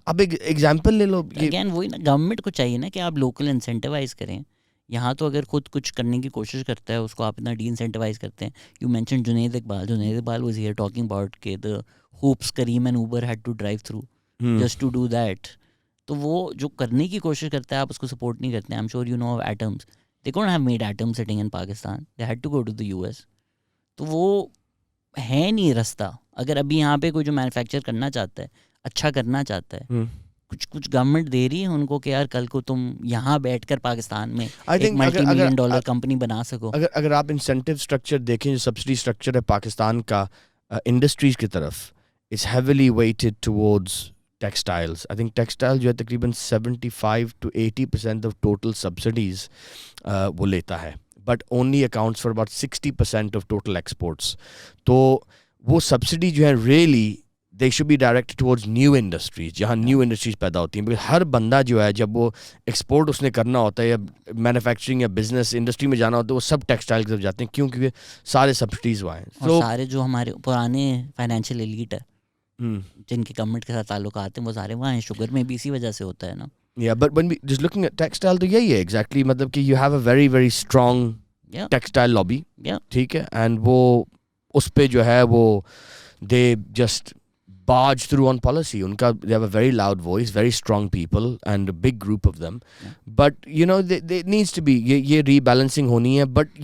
اب ایک ایگزامپل لے لو, اگین وہی نا, گورنمنٹ کو چاہیے نا کہ آپ لوکل انسینٹیوائز کریں. یہاں تو اگر خود کچھ کرنے کی کوشش کرتا ہے اس کو آپ اتنا ڈی انسینٹیوائز کرتے ہیں. You mention Junaid Iqbal was here talking about کہ the hoops Careem and Uber had to drive through just to do that. تو وہ جو کرنے کی کوشش کرتا ہے آپ اس کو سپورٹ نہیں کرتے ہیں. I'm sure you know of atoms. They couldn't have made atoms sitting in Pakistan. They had to go to the US. تو وہ ہے نہیں رستہ. اگر ابھی یہاں پہ کوئی جو مینوفیکچر کرنا چاہتا ہے, اچھا کرنا چاہتا ہے, کچھ گورنمنٹ دے رہی ہے ان کو کہ یار کل کو تم یہاں بیٹھ کر پاکستان میں ایک $multi-million کمپنی بنا سکو. اگر آپ انسینٹیو اسٹرکچر دیکھیں, جو سبسڈی اسٹرکچر ہے پاکستان کا انڈسٹریز کی طرف, it's heavily weighted towards textiles. I think textile جو ہے تقریباً 75 to 80% آف ٹوٹل سبسڈیز وہ لیتا ہے, but only accounts for about 60% of total exports. تو وہ سبسڈی جو ہے really they should be direct towards new industries, جہاں نیو انڈسٹریز پیدا ہوتی ہیں. ہر بندہ جو ہے جب وہ ایکسپورٹ اس نے کرنا ہوتا ہے یا مینوفیکچرنگ یا بزنس انڈسٹری میں جانا ہوتا ہے, وہ سب ٹیکسٹائل کی طرف جاتے ہیں. کیوں؟ کیونکہ سارے سبسڈیز وہاں ہیں. اور سارے جو ہمارے پرانے فائنینشیل ایلیٹ ہے جن کے گورنمنٹ کے ساتھ تعلقات ہیں وہ سارے وہاں ہیں. شوگر میں بھی اسی وجہ سے ہوتا ہے نا. But when we just looking at textile تو یہی ہے ایگزیکٹلی, مطلب کہ you have a very very strong textile lobby, ٹھیک ہے, اینڈ وہ اس پہ جو ہے وہ they just barge through on policy. Unka, they have a very loud voice, very strong people, and a big group of them. But you know, they needs to be ye rebalancing honi hai. But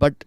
But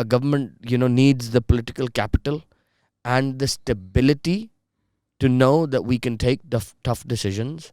a government, you know, needs the political capital and the stability to know that we can take tough decisions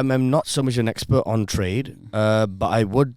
I'm not so much an expert on trade, but I would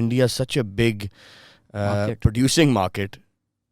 India is such a big producing market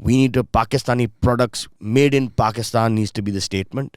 We need to Pakistani products made in Pakistan needs to be the statement.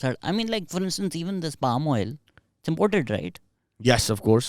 I mean like for instance even this palm oil, it's imported, right? Yes, of course.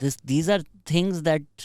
these are things that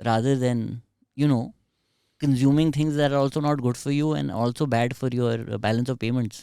rather than you know consuming things that are also not good for you and also bad for your balance of payments.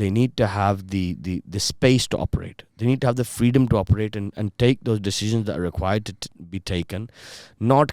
they need to have the space to operate. They need to have the freedom to operate and take those decisions that are required to be taken. Not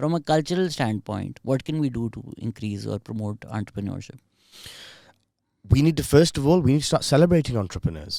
From a cultural standpoint, what can we do to increase or promote entrepreneurship? We need to, first of all, we need to start celebrating entrepreneurs.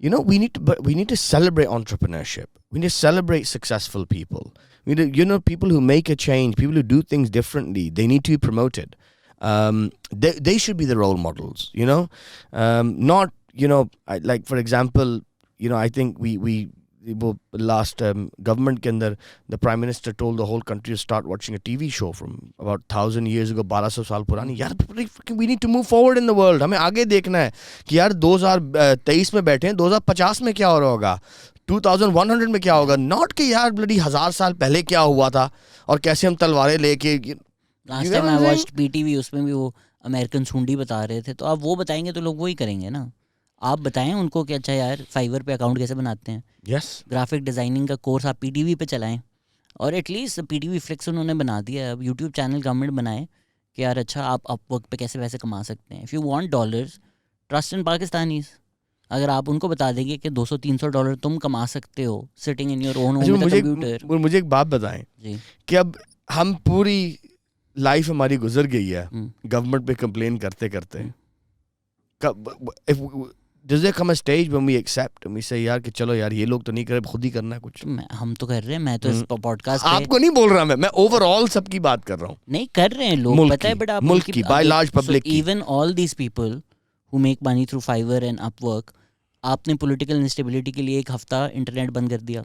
We need to celebrate entrepreneurship. We need to celebrate successful people. We need people who make a change, people who do things differently. They need to be promoted. They should be the role models. Not like for example, I think we وہ last government کے اندر the prime minister told the whole country to start watching a TV show from about 1000 years ago, 1200 سال پرانی. یار we need to move forward in the world. ہمیں آگے دیکھنا ہے کہ یار 2023 میں بیٹھے ہیں, 2050 میں کیا ہو رہا ہوگا, 2100 میں کیا ہوگا, ناٹ کہ یار بلڈی 1000 سال پہلے کیا ہوا تھا اور کیسے ہم تلواریں لے کے. Last time I watched PTV, اس میں بھی وہ امریکن سونڈی بتا رہے تھے, تو آپ وہ بتائیں گے تو لوگ وہی کریں گے نا. آپ بتائیں ان کو کہ اچھا یار فائیور پہ اکاؤنٹ کیسے بناتے ہیں, یس گرافک ڈیزائننگ کا کورس آپ PTV پہ چلائیں, اور ایٹ لیسٹ PTV فلکس انہوں نے بنا دیا ہے. اب یوٹیوب چینل گورنمنٹ بنائے کہ یار اچھا آپ اپ ورک پہ کیسے پیسے کما سکتے ہیں. If you want dollars, trust in Pakistanis. اگر آپ ان کو بتا دیں گے کہ $200-300 تم کما سکتے ہو sitting in your own home with computer. مجھے ایک بات بتائیں جی کہ اب ہم پوری لائف ہماری گزر گئی ہے گورنمنٹ پہ کمپلین کرتے کرتے, does there come a stage when we accept and we say یار کہ چلو یار یہ لوگ تو نہیں کر رہے, خود ہی کرنا ہے کچھ. ہم تو کر رہے ہیں, میں تو اس پوڈ کاسٹ آپ کو نہیں بول رہا, میں اوور آل سب کی بات کر رہا ہوں. نہیں کر رہے ہیں لوگ, پتہ ہے, بٹ آپ ملک کی بائی لارج پبلک کی, even all these people who make money through Fiverr and Upwork, آپ نے پولیٹیکل انسٹیبلٹی کے لیے ایک ہفتہ انٹرنیٹ بند کر دیا.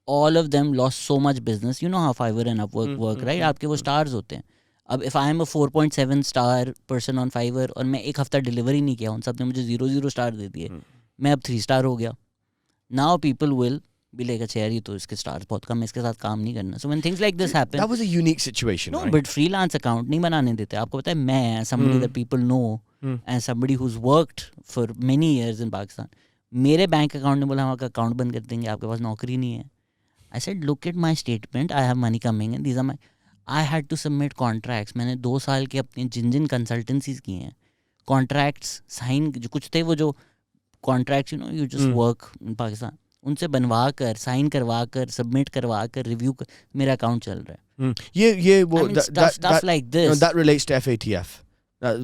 all of them lost so much business. You know how Fiverr and Upwork work, right? آپ کے وہ stars ہوتے ہیں. اب if I am a 4.7 star person on Fiverr اور میں ایک ہفتہ ڈلیوری نہیں کیا, ان سب نے مجھے 0 اسٹار دے دیے, میں اب 3 اسٹار ہو گیا. Now people will be like اچھا یار یہ تو اس کے اسٹار بہت کم ہے, اس کے ساتھ کام نہیں کرنا. So when things like this happen, that was a unique situation, no, right? but freelance account نہیں بنانے دیتے. آپ کو پتا ہے, میں somebody that people know and somebody who's worked for many years in Pakistan, میرے بینک اکاؤنٹ نے بولا ہم آپ کا اکاؤنٹ بند کر دیں گے, آپ کے پاس نوکری نہیں ہے. I said look at my statement, I have money coming in, these are my, I had to submit contracts. میں نے 2 سال کے اپنے جن کنسلٹنسیز کی ہیں, کانٹریکٹس سائن جو کچھ تھے, وہ جو contracts you know you just work in Pakistan, ان سے بنوا کر سائن کروا کر سبمٹ کروا کر ریویو کر میرا اکاؤنٹ چل رہا ہے. یہ وہ stuff like this that relates to FATF,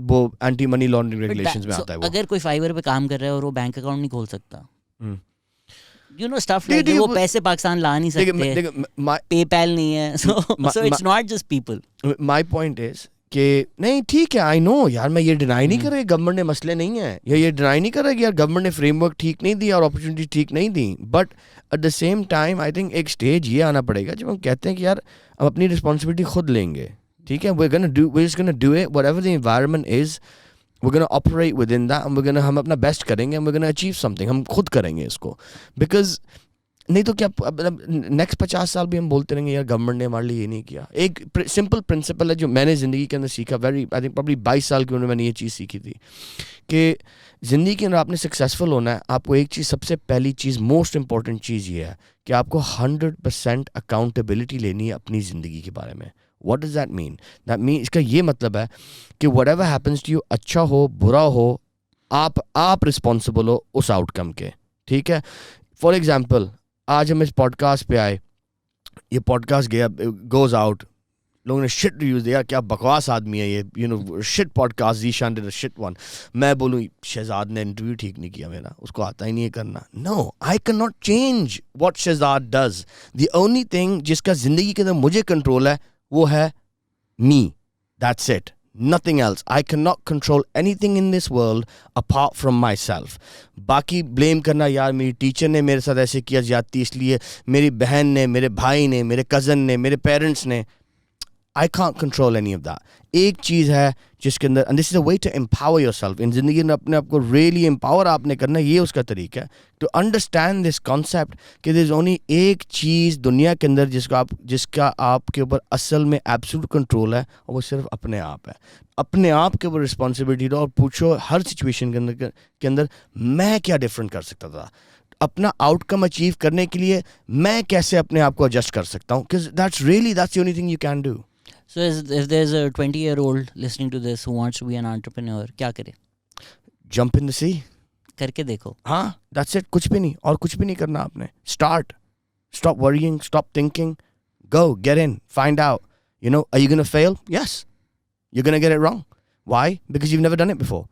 وہ اینٹی منی لانڈرنگ ریگولیشنز میں آتا ہے. وہ اگر کوئی فائبر پہ کام کر رہا ہے اور وہ بینک اکاؤنٹ نہیں کھول سکتا, you know stuff like that, وہ پیسے پاکستان لا نہیں سکتے, پے پیل نہیں ہے, so it's not just people. My point is کہ نہیں ٹھیک ہے, آئی نو یار, میں یہ ڈینائی نہیں کر رہا گورنمنٹ نے مسئلے نہیں ہیں, یا یہ ڈینائی نہیں کر رہا کہ یار گورنمنٹ نے فریم ورک ٹھیک نہیں دیا اور اپرچونیٹی ٹھیک نہیں دی, but at the same time I think ایک اسٹیج یہ آنا پڑے گا جب ہم کہتے ہیں کہ یار ہم اپنی رسپانسبلٹی خود لیں گے. ٹھیک ہے, we're just gonna do it whatever the environment is, we're gonna operate within that, and ہم اپنا بیسٹ کریں گے, and we're gonna achieve something, ہم خود کریں گے اس کو. بیکاز نہیں تو کیا نیکسٹ 50 سال بھی ہم بولتے رہیں گے یار گورنمنٹ نے ہمارے لیے یہ نہیں کیا. ایک سمپل پرنسپل ہے جو میں نے زندگی کے اندر سیکھا, آئی تھنک پرابلی 22 سال کی عمر میں نے یہ چیز سیکھی تھی, کہ زندگی کے اندر آپ نے سکسیزفل ہونا ہے, آپ کو ایک چیز, سب سے پہلی چیز, موسٹ امپورٹنٹ چیز یہ ہے کہ آپ کو 100% اکاؤنٹیبلٹی لینی ہے اپنی زندگی کے بارے میں. What does that mean? That means اس کا یہ مطلب ہے کہ whatever happens to you, اچھا ہو برا ہو, آپ رسپانسبل ہو اس آؤٹ کم کے. ٹھیک ہے, فار ایگزامپل آج ہم اس پوڈ کاسٹ پہ آئے, یہ پوڈ کاسٹ گیا, گوز آؤٹ, لوگوں نے شٹ ریویوز دیا, کیا بکواس آدمی ہے یہ, you know shit podcast, Zeeshan did a shit one. میں بولوں شہزاد نے انٹرویو ٹھیک نہیں کیا میرا, اس کو آتا ہی نہیں ہے کرنا. No, I can not change what Shahzad does. The only thing جس کا زندگی کے اندر مجھے کنٹرول ہے وہ ہے me. That's it. Nothing else. I cannot control anything in this world apart from myself. باقی blame کرنا, یار میری ٹیچر نے میرے ساتھ ایسے کیا جاتی, اس لیے میری بہن نے, میرے بھائی نے, میرے کزن نے, میرے پیرنٹس نے, I can't control any of that. ایک چیز ہے جس کے اندر, and this is a way to empower yourself. ان زندگی میں اپنے آپ کو really empower آپ نے کرنا, یہ اس کا طریقہ ہے. To understand this concept کہ there is only ایک چیز دنیا کے اندر جس کا آپ کے اوپر اصل میں absolute control ہے, اور وہ صرف اپنے آپ ہے. اپنے آپ کے اوپر رسپانسبلٹی لو اور پوچھو ہر سچویشن کے اندر میں کیا ڈفرینٹ کر سکتا تھا, اپنا آؤٹ کم اچیو کرنے کے لیے میں کیسے اپنے آپ کو ایڈجسٹ کر سکتا ہوں, because that's the only thing you can do. So if there's a 20-year-old listening to this who wants to be an entrepreneur, کیا کرے؟ Jump in the sea. کر کے دیکھو. ہاں, that's it. کچھ بھی نہیں, اور کچھ بھی نہیں کرنا آپ نے. Stop worrying, stop thinking, go, get in, find out. You know, are you going to fail? Yes. You're going to get it wrong. Why? Because you've never done it before.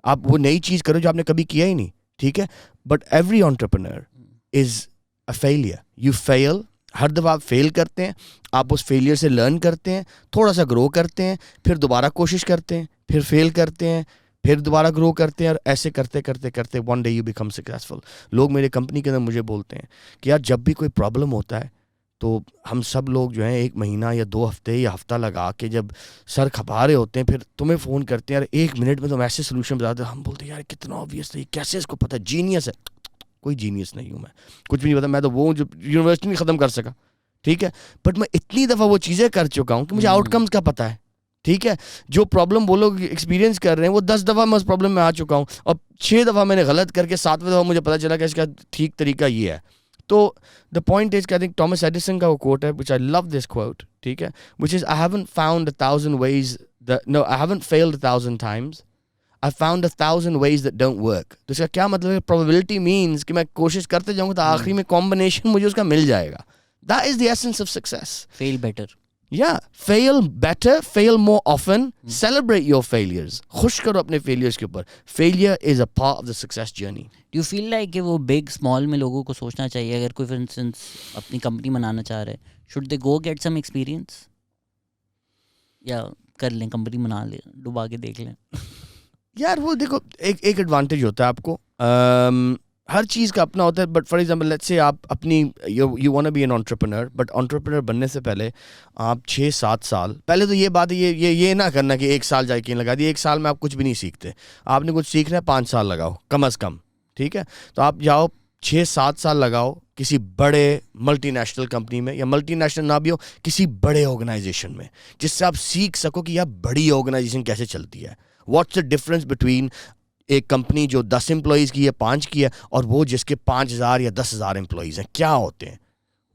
آپ وہ نئی چیز کرو جو آپ نے کبھی کیا ہی نہیں. ٹھیک ہے, but every entrepreneur is a failure. You fail. ہر دفعہ آپ فیل کرتے ہیں, آپ اس فیلئر سے لرن کرتے ہیں, تھوڑا سا گرو کرتے ہیں, پھر دوبارہ کوشش کرتے ہیں, پھر فیل کرتے ہیں, پھر دوبارہ گرو کرتے ہیں اور ایسے کرتے کرتے کرتے one day you become successful. لوگ میرے کمپنی کے اندر مجھے بولتے ہیں کہ یار جب بھی کوئی پرابلم ہوتا ہے تو ہم سب لوگ جو ہیں 1 مہینہ یا 2 ہفتے یا ہفتہ لگا کے جب سر کھپا رہے ہوتے ہیں پھر تمہیں فون کرتے ہیں یار 1 منٹ میں تم ایسے سولوشن بتاتے ہیں. ہم بولتے ہیں یار کتنا آبویس ہے, کیسے اس کو پتہ, جینیس ہے. کوئی جینیس نہیں ہوں میں, کچھ بھی نہیں پتا. میں تو وہ ہوں جو یونیورسٹی نہیں ختم کر سکا, ٹھیک ہے, بٹ میں اتنی دفعہ وہ چیزیں کر چکا ہوں کہ مجھے آؤٹ کمز کا پتہ ہے. ٹھیک ہے, جو پرابلم وہ لوگ ایکسپیرینس کر رہے ہیں وہ 10 دفعہ میں اس پرابلم میں آ چکا ہوں, اور 6 دفعہ میں نے غلط کر کے 7ویں دفعہ مجھے پتہ چلا کہ اس کا ٹھیک طریقہ یہ ہے. تو دا پوائنٹ از کہ آئی تھنک ٹامس ایڈیسن کا وہ کوٹ ہے وچ آئی لو دس کوٹ, ٹھیک ہے, which is I haven't found 1,000 ways no I haven't failed 1,000 times, I found 1,000 ways that don't work. تو اس کا کیا مطلب ہے, probability means کہ میں کوشش کرتے جاؤں گا تو آخری میں combination مجھے اس کا مل جائے گا. That is the essence of success. Fail better. Yeah, fail better, fail more often, celebrate your failures. خوش کرو اپنے failures کے اوپر. Failure is a part of the success journey. Do you feel like کہ وہ big small میں لوگوں کو سوچنا چاہیے, اگر کوئی for instance اپنی کمپنی بنانا چاہ رہے, should they go get some experience, یا کر لیں کمپنی بنا لیں, ڈبا کے دیکھ لیں؟ یار وہ دیکھو ایک ایڈوانٹیج ہوتا ہے آپ کو, ہر چیز کا اپنا ہوتا ہے. بٹ فار ایگزامپل لیٹس سے آپ اپنی you want be an entrepreneur, but entrepreneur بننے سے پہلے آپ 6-7 سال پہلے تو یہ بات ہے یہ نہ کرنا کہ 1 سال جائے کہ لگا دی. 1 سال میں آپ کچھ بھی نہیں سیکھتے. آپ نے کچھ سیکھنا ہے 5 سال لگاؤ کم از کم, ٹھیک ہے. تو آپ جاؤ 6-7 سال لگاؤ کسی بڑے ملٹی نیشنل کمپنی میں, یا ملٹی نیشنل نہ بھی ہو کسی بڑے آرگنائزیشن میں, جس سے آپ سیکھ سکو کہ یار بڑی آرگنائزیشن کیسے چلتی ہے. واٹس دا ڈفرنس بٹوین ایک کمپنی جو 10 امپلائیز کی ہے, 5 کی ہے, اور وہ جس کے 5,000 یا 10,000 امپلائیز ہیں, کیا ہوتے ہیں.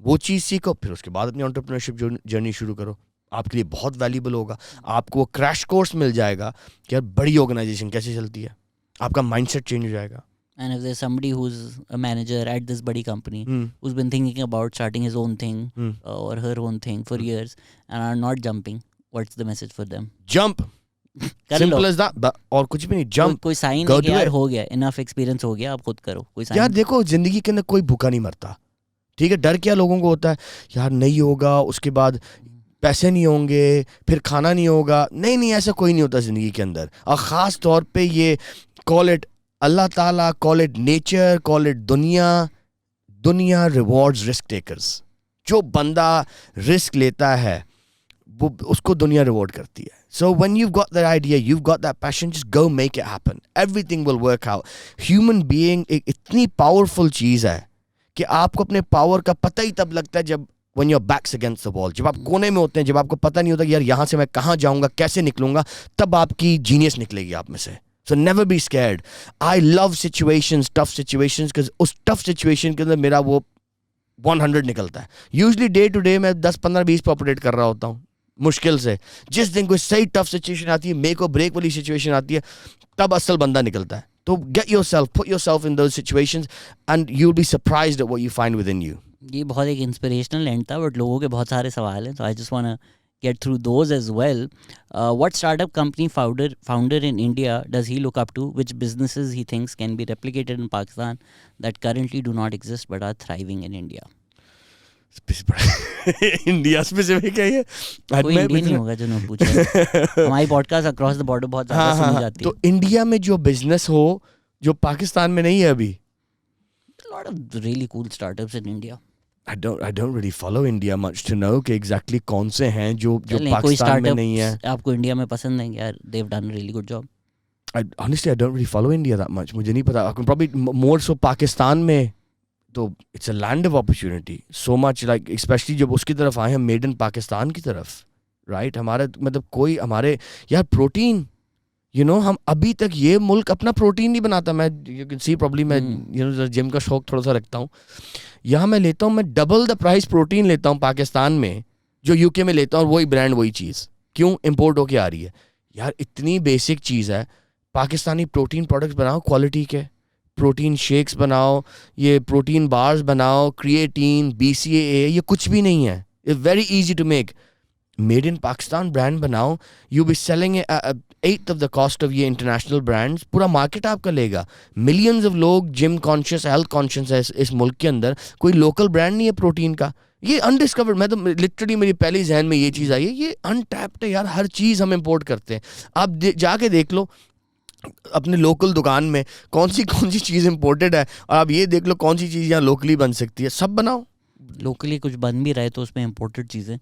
وہ چیز سیکھو, پھر اس کے بعد اپنی انٹرپرینرشپ جرنی شروع کرو. آپ کے لیے بہت ویلیبل ہوگا. آپ کو وہ کریش کورس مل جائے گا کہ یار بڑی آرگنائزیشن کیسے چلتی ہے. آپ کا مائنڈ سیٹ چینج ہو جائے گا. And if there's somebody who's a manager at this body company who's been thinking about starting his own thing or her own thing for years and are not jumping, what's the message for them? Jump. Simple as that. اور کچھ بھی نہیں, jump. کوئی sign ہے کہ یار ہو گیا, enough experience ہو گیا, آپ خود کرو. کوئی سائن. یار دیکھو زندگی کے اندر کوئی بھوکا نہیں مرتا, ٹھیک ہے. ڈر کیا لوگوں کو ہوتا ہے یار نہیں ہوگا, اس کے بعد پیسے نہیں ہوں گے, پھر کھانا نہیں ہوگا. نہیں ایسا کوئی نہیں ہوتا زندگی کے اندر. اور خاص طور پہ یہ call it اللہ تعالیٰ, call it nature, call it دنیا rewards risk takers. جو بندہ رسک لیتا ہے وہ اس کو دنیا ریوارڈ کرتی ہے. So when you've got that idea, you've got that passion, just go make it happen. Everything will work out. Human being ایک اتنی پاورفل چیز ہے کہ آپ کو اپنے پاور کا پتہ ہی تب لگتا ہے جب when your back's against the wall, جب آپ کونے میں ہوتے ہیں, جب آپ کو پتہ نہیں ہوتا کہ یار یہاں سے میں کہاں جاؤں گا, کیسے نکلوں گا, تب آپ کی جینیس نکلے گی آپ میں سے. So never be scared. I love situations, tough situations, because us tough situation کے اندر میرا وہ 100 نکلتا ہے. Usually day to day میں 10, 15, 20 پہ آپریٹ کر رہا ہوتا ہوں مشکل سے. جس دن کوئی صحیح ٹف سچویشن آتی ہے, میک اور بریک والی سچویشن آتی ہے, تب اصل بندہ نکلتا ہے. تو get yourself, put yourself in those situations and you'll be surprised at what you find within you. یہ بہت ایک انسپریشنل اینڈ تھا, بٹ لوگوں کے بہت سارے سوال ہیں, so I just want to get through those as well. What startup company founder in India does he look up to? Which businesses he thinks can be replicated in Pakistan that currently do not exist but are thriving in India? India specific ہے یہ, کوئی India نہیں ہوگا جو نے پوچھا. ہماری podcast across the border بہت زیادہ سنی جاتی ہے. تو انڈیا میں جو بزنس ہو جو پاکستان میں نہیں ہے ابھی, lot of really cool startups in India. I don't really follow India much to know کہ exactly کون سے ہیں جو پاکستان میں نہیں ہے. آپ کو انڈیا میں پسند نہیں یار, they've done a really good job. Honestly, I don't really follow India that much. مجھے نہیں پتا. Probably more so پاکستان میں تو it's a land of opportunity. So much like especially جب اس کی طرف آئے ہیں made in پاکستان کی طرف, right? ہمارے مطلب کوئی ہمارے یار پروٹین, ہم ابھی تک یہ ملک اپنا پروٹین نہیں بناتا. میں you can see probably میں جم کا شوق تھوڑا سا رکھتا ہوں. یہاں میں لیتا ہوں, میں ڈبل دا پرائز پروٹین لیتا ہوں پاکستان میں جو یو کے میں لیتا ہوں, اور وہی برانڈ وہی چیز کیوں امپورٹ ہو کے آ رہی ہے. یار اتنی بیسک چیز ہے, پاکستانی پروٹین پروڈکٹس بناؤ کوالٹی کے, پروٹین شیکس بناؤ, یہ پروٹین بارز بناؤ, کریٹین, BCAA, یہ کچھ بھی نہیں ہے. It's very easy to make. Made in Pakistan brand بناؤ, you be selling 8th of the cost of یہ انٹرنیشنل برانڈس. پورا مارکیٹ آپ کا لے گا. ملینز آف لوگ جم کانشیس, ہیلتھ کانشیس ہے اس ملک کے اندر. کوئی لوکل برانڈ نہیں ہے پروٹین کا, یہ انڈسکورڈ. میں تو لٹرلی میری پہلی ذہن میں یہ چیز آئی ہے, یہ انٹیپڈ ہے یار, ہر چیز ہم امپورٹ کرتے ہیں. آپ جا کے دیکھ لو, اپنے لوکل دکان میں کون سی چیز امپورٹڈ ہے, اور آپ یہ دیکھ لو کون سی چیز یہاں لوکلی بن سکتی ہے, سب بناؤ. لوکلی کچھ بن بھی رہے تو اس میں امپورٹڈ چیزیں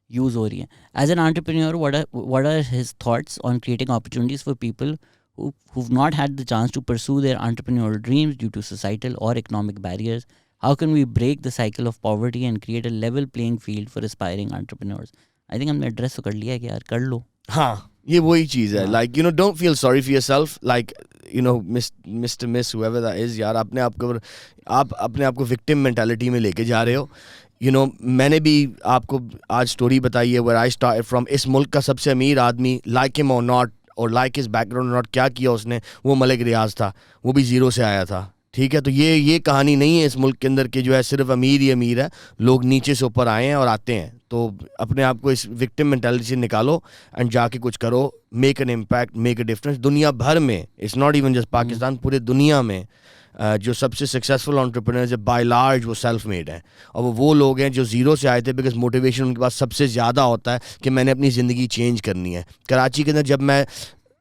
یوز ہو رہی ہیں. As an entrepreneur what are his thoughts on creating opportunities for people who've not had the chance to pursue their entrepreneurial dreams due to societal or economic barriers? How can we break the cycle of poverty and create a level playing field for aspiring entrepreneurs? I think ہم نے address تو کر لیا ہے کہ یار کر لو. ہاں یہ وہی چیز ہے, like you know don't feel sorry for yourself, like you know mister miss whoever that is, یار آپ اپنے آپ کو وکٹم مینٹالٹی میں لے کے جا رہے ہو. یو نو میں نے بھی آپ کو آج اسٹوری بتائی ہے, where I started from. اس ملک کا سب سے امیر آدمی, لائک him or not اور like his background or not, کیا کیا اس نے, وہ ملک ریاض تھا, وہ بھی زیرو سے آیا تھا. ٹھیک ہے, تو یہ کہانی نہیں ہے اس ملک کے اندر کہ جو ہے صرف امیر ہی امیر ہے, لوگ نیچے سے اوپر آئے ہیں اور آتے ہیں. تو اپنے آپ کو اس وکٹم مینٹالٹی سے نکالو اینڈ جا کے کچھ کرو, make an impact, make a difference. دنیا بھر میں, it's not even just Pakistan, پورے دنیا میں جو سب سے سکسیزفل انٹرپرینرز بائی لارج وہ سیلف میڈ ہیں, اور وہ لوگ ہیں جو زیرو سے آئے تھے, بیکاز موٹیویشن ان کے پاس سب سے زیادہ ہوتا ہے کہ میں نے اپنی زندگی چینج کرنی ہے. کراچی کے اندر جب میں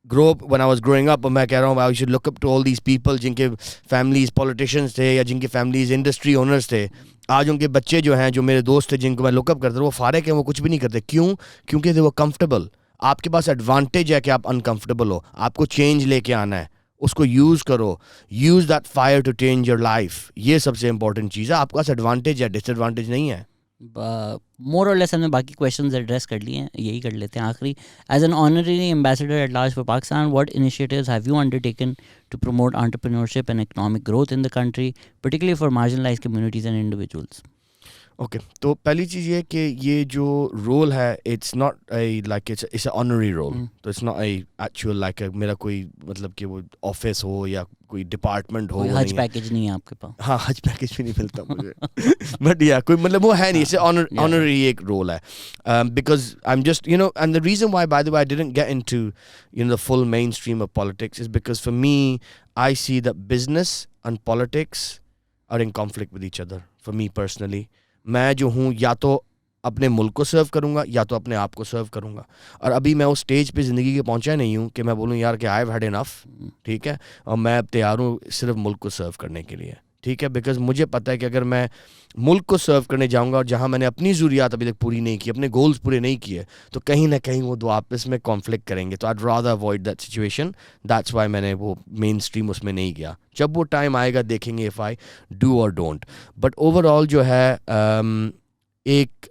when I was growing up, میں کہہ رہا ہوں I should look up to all these people جن کے فیملیز پولیٹیشینس تھے یا جن کے فیملیز انڈسٹری اونرز تھے. آج ان کے بچے جو ہیں, جو میرے دوست تھے جن کو میں لک اپ کرتا تھا, وہ فارغ ہیں, وہ کچھ بھی نہیں کرتے. کیوں؟ کیونکہ they were comfortable. آپ کے پاس ایڈوانٹیج ہے کہ آپ انکمفرٹیبل ہو, آپ کو چینج لے کے آنا ہے, اس کو یوز کرو, use that fire to change your life. یہ سب سے امپورٹنٹ چیز ہے, آپ کے پاس ایڈوانٹیج ہے, ڈس ایڈوانٹیج نہیں ہے. مور اور لیس ہم نے باقی کویشچنز ایڈریس کر لیے ہیں, یہی کر لیتے ہیں آخری. As an honorary ambassador at large for Pakistan, what initiatives have you undertaken to promote entrepreneurship and economic growth in the country, particularly for marginalized communities and individuals? Okay, تو پہلی چیز یہ کہ یہ جو رول ہے, it's not a like it's a honorary role. تو it's not a actual like میرا کوئی مطلب کہ وہ آفس ہو یا کوئی ڈپارٹمنٹ ہو. حج پیکیج نہیں ہے آپ کے پاس؟ ہاں, حج پیکیج بھی نہیں ملتا مجھے, بٹ یا کوئی مطلب وہ ہے نہیں, اسے آنرری ایک رول ہے. Because I am just you know, and the reason why by the way I didn't get into you know the full mainstream of politics is because for me I see the business and politics are in conflict with each other. For me personally, میں جو ہوں یا تو اپنے ملک کو سرو کروں گا یا تو اپنے آپ کو سرو کروں گا. اور ابھی میں اس اسٹیج پہ زندگی کے پہنچا نہیں ہوں کہ میں بولوں یار کہ آئی ہیو ہیڈ انف, ٹھیک ہے, اور میں اب تیار ہوں صرف ملک کو سرو کرنے کے لیے. ٹھیک ہے, بیکاز مجھے پتہ ہے کہ اگر میں ملک کو سرو کرنے جاؤں گا اور جہاں میں نے اپنی ضروریات ابھی تک پوری نہیں کی, اپنے گولز پورے نہیں کیے, تو کہیں نہ کہیں وہ دو آپس میں کانفلکٹ کریں گے. تو I'd rather avoid that situation. That's why میں نے وہ مین اسٹریم اس میں نہیں گیا. جب وہ ٹائم آئے گا دیکھیں گے if I do or don't. But over all جو ہے ایک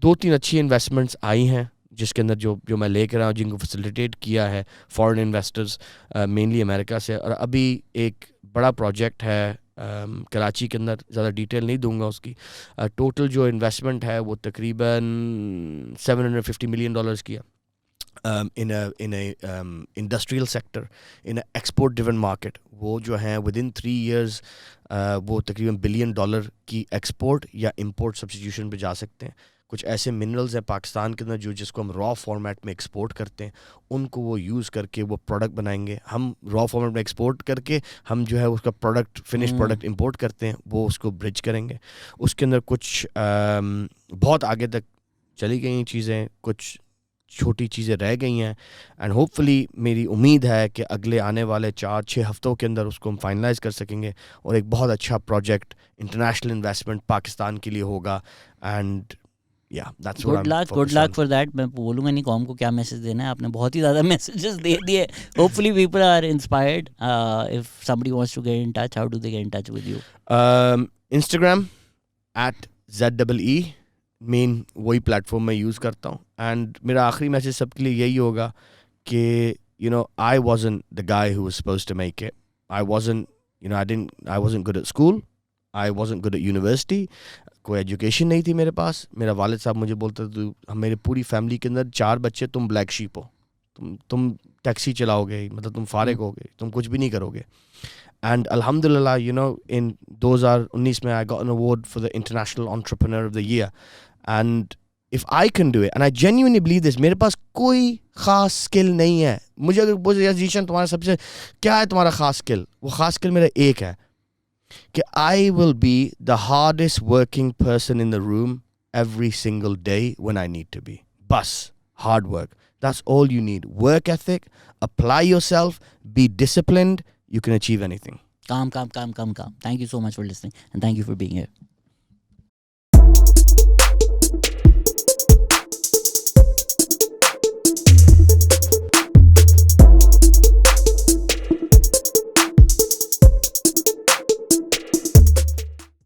2-3 اچھی انویسٹمنٹس آئی ہیں جس کے اندر جو میں لے کر آیا ہوں, جن کو فیسیلیٹیٹ کیا ہے فارن انویسٹرز مینلی امریکہ سے. اور ابھی ایک بڑا پروجیکٹ ہے کراچی کے اندر, زیادہ ڈیٹیل نہیں دوں گا اس کی. ٹوٹل جو انویسٹمنٹ ہے وہ تقریباً $750 million کی ہے, in a industrial sector, in a export driven market. وہ جو ہیں within 3 years وہ تقریباً $1 billion کی ایکسپورٹ یا امپورٹ سبسٹیٹیوشن پہ جا سکتے ہیں. کچھ ایسے منرلز ہیں پاکستان کے اندر جس کو ہم را فارمیٹ میں ایکسپورٹ کرتے ہیں, ان کو وہ یوز کر کے وہ پروڈکٹ بنائیں گے. ہم را فارمیٹ میں ایکسپورٹ کر کے ہم جو ہے اس کا پروڈکٹ فنش پروڈکٹ امپورٹ کرتے ہیں, وہ اس کو برج کریں گے. اس کے اندر کچھ بہت آگے تک چلی گئی چیزیں, کچھ چھوٹی چیزیں رہ گئی ہیں, اینڈ ہوپ فلی میری امید ہے کہ اگلے آنے والے 4-6 ہفتوں کے اندر اس کو ہم فائنلائز کر سکیں گے, اور ایک بہت اچھا پروجیکٹ انٹرنیشنل انویسٹمنٹ پاکستان کے لیے ہوگا. And good luck for that. میں بولوں گا نہیں قوم کو کیا میسج دینا ہے, آپ نے بہت ہی زیادہ میسیجز دے دیے. Hopefully people are inspired. If somebody wants to get in touch, how do they get in touch with you? Instagram @ZEE مین وہی پلیٹ فارم میں یوز کرتا ہوں. اینڈ میرا آخری میسیج سب کے لیے یہی ہوگا کہ you know I wasn't the guy who was supposed to make it. I wasn't good at school. I wasn't good at university. کوئی ایجوکیشن نہیں تھی میرے پاس. میرا والد صاحب مجھے بولتے تھے, میرے پوری فیملی کے اندر 4 بچے, تم بلیک شیپ ہو, تم ٹیکسی چلاؤ گے, مطلب تم فارغ ہو گے, تم کچھ بھی نہیں کرو گے. اینڈ الحمد للہ یو نو ان 2019 میں I got an award for the International Entrepreneur of the Year. And if I can do it, and I genuinely believe this, میرے پاس کوئی خاص اسکل نہیں ہے. مجھے اگر بولے ذیشان تمہارا سب سے کیا ہے تمہارا خاص اسکل, وہ خاص اسکل میرا ایک ہے کہ I will be the hardest working person in the room every single day when I need to be. بس hard work. That's all you need. Work ethic, apply yourself, be disciplined, you can achieve anything. Calm. Thank you so much for listening and thank you for being here.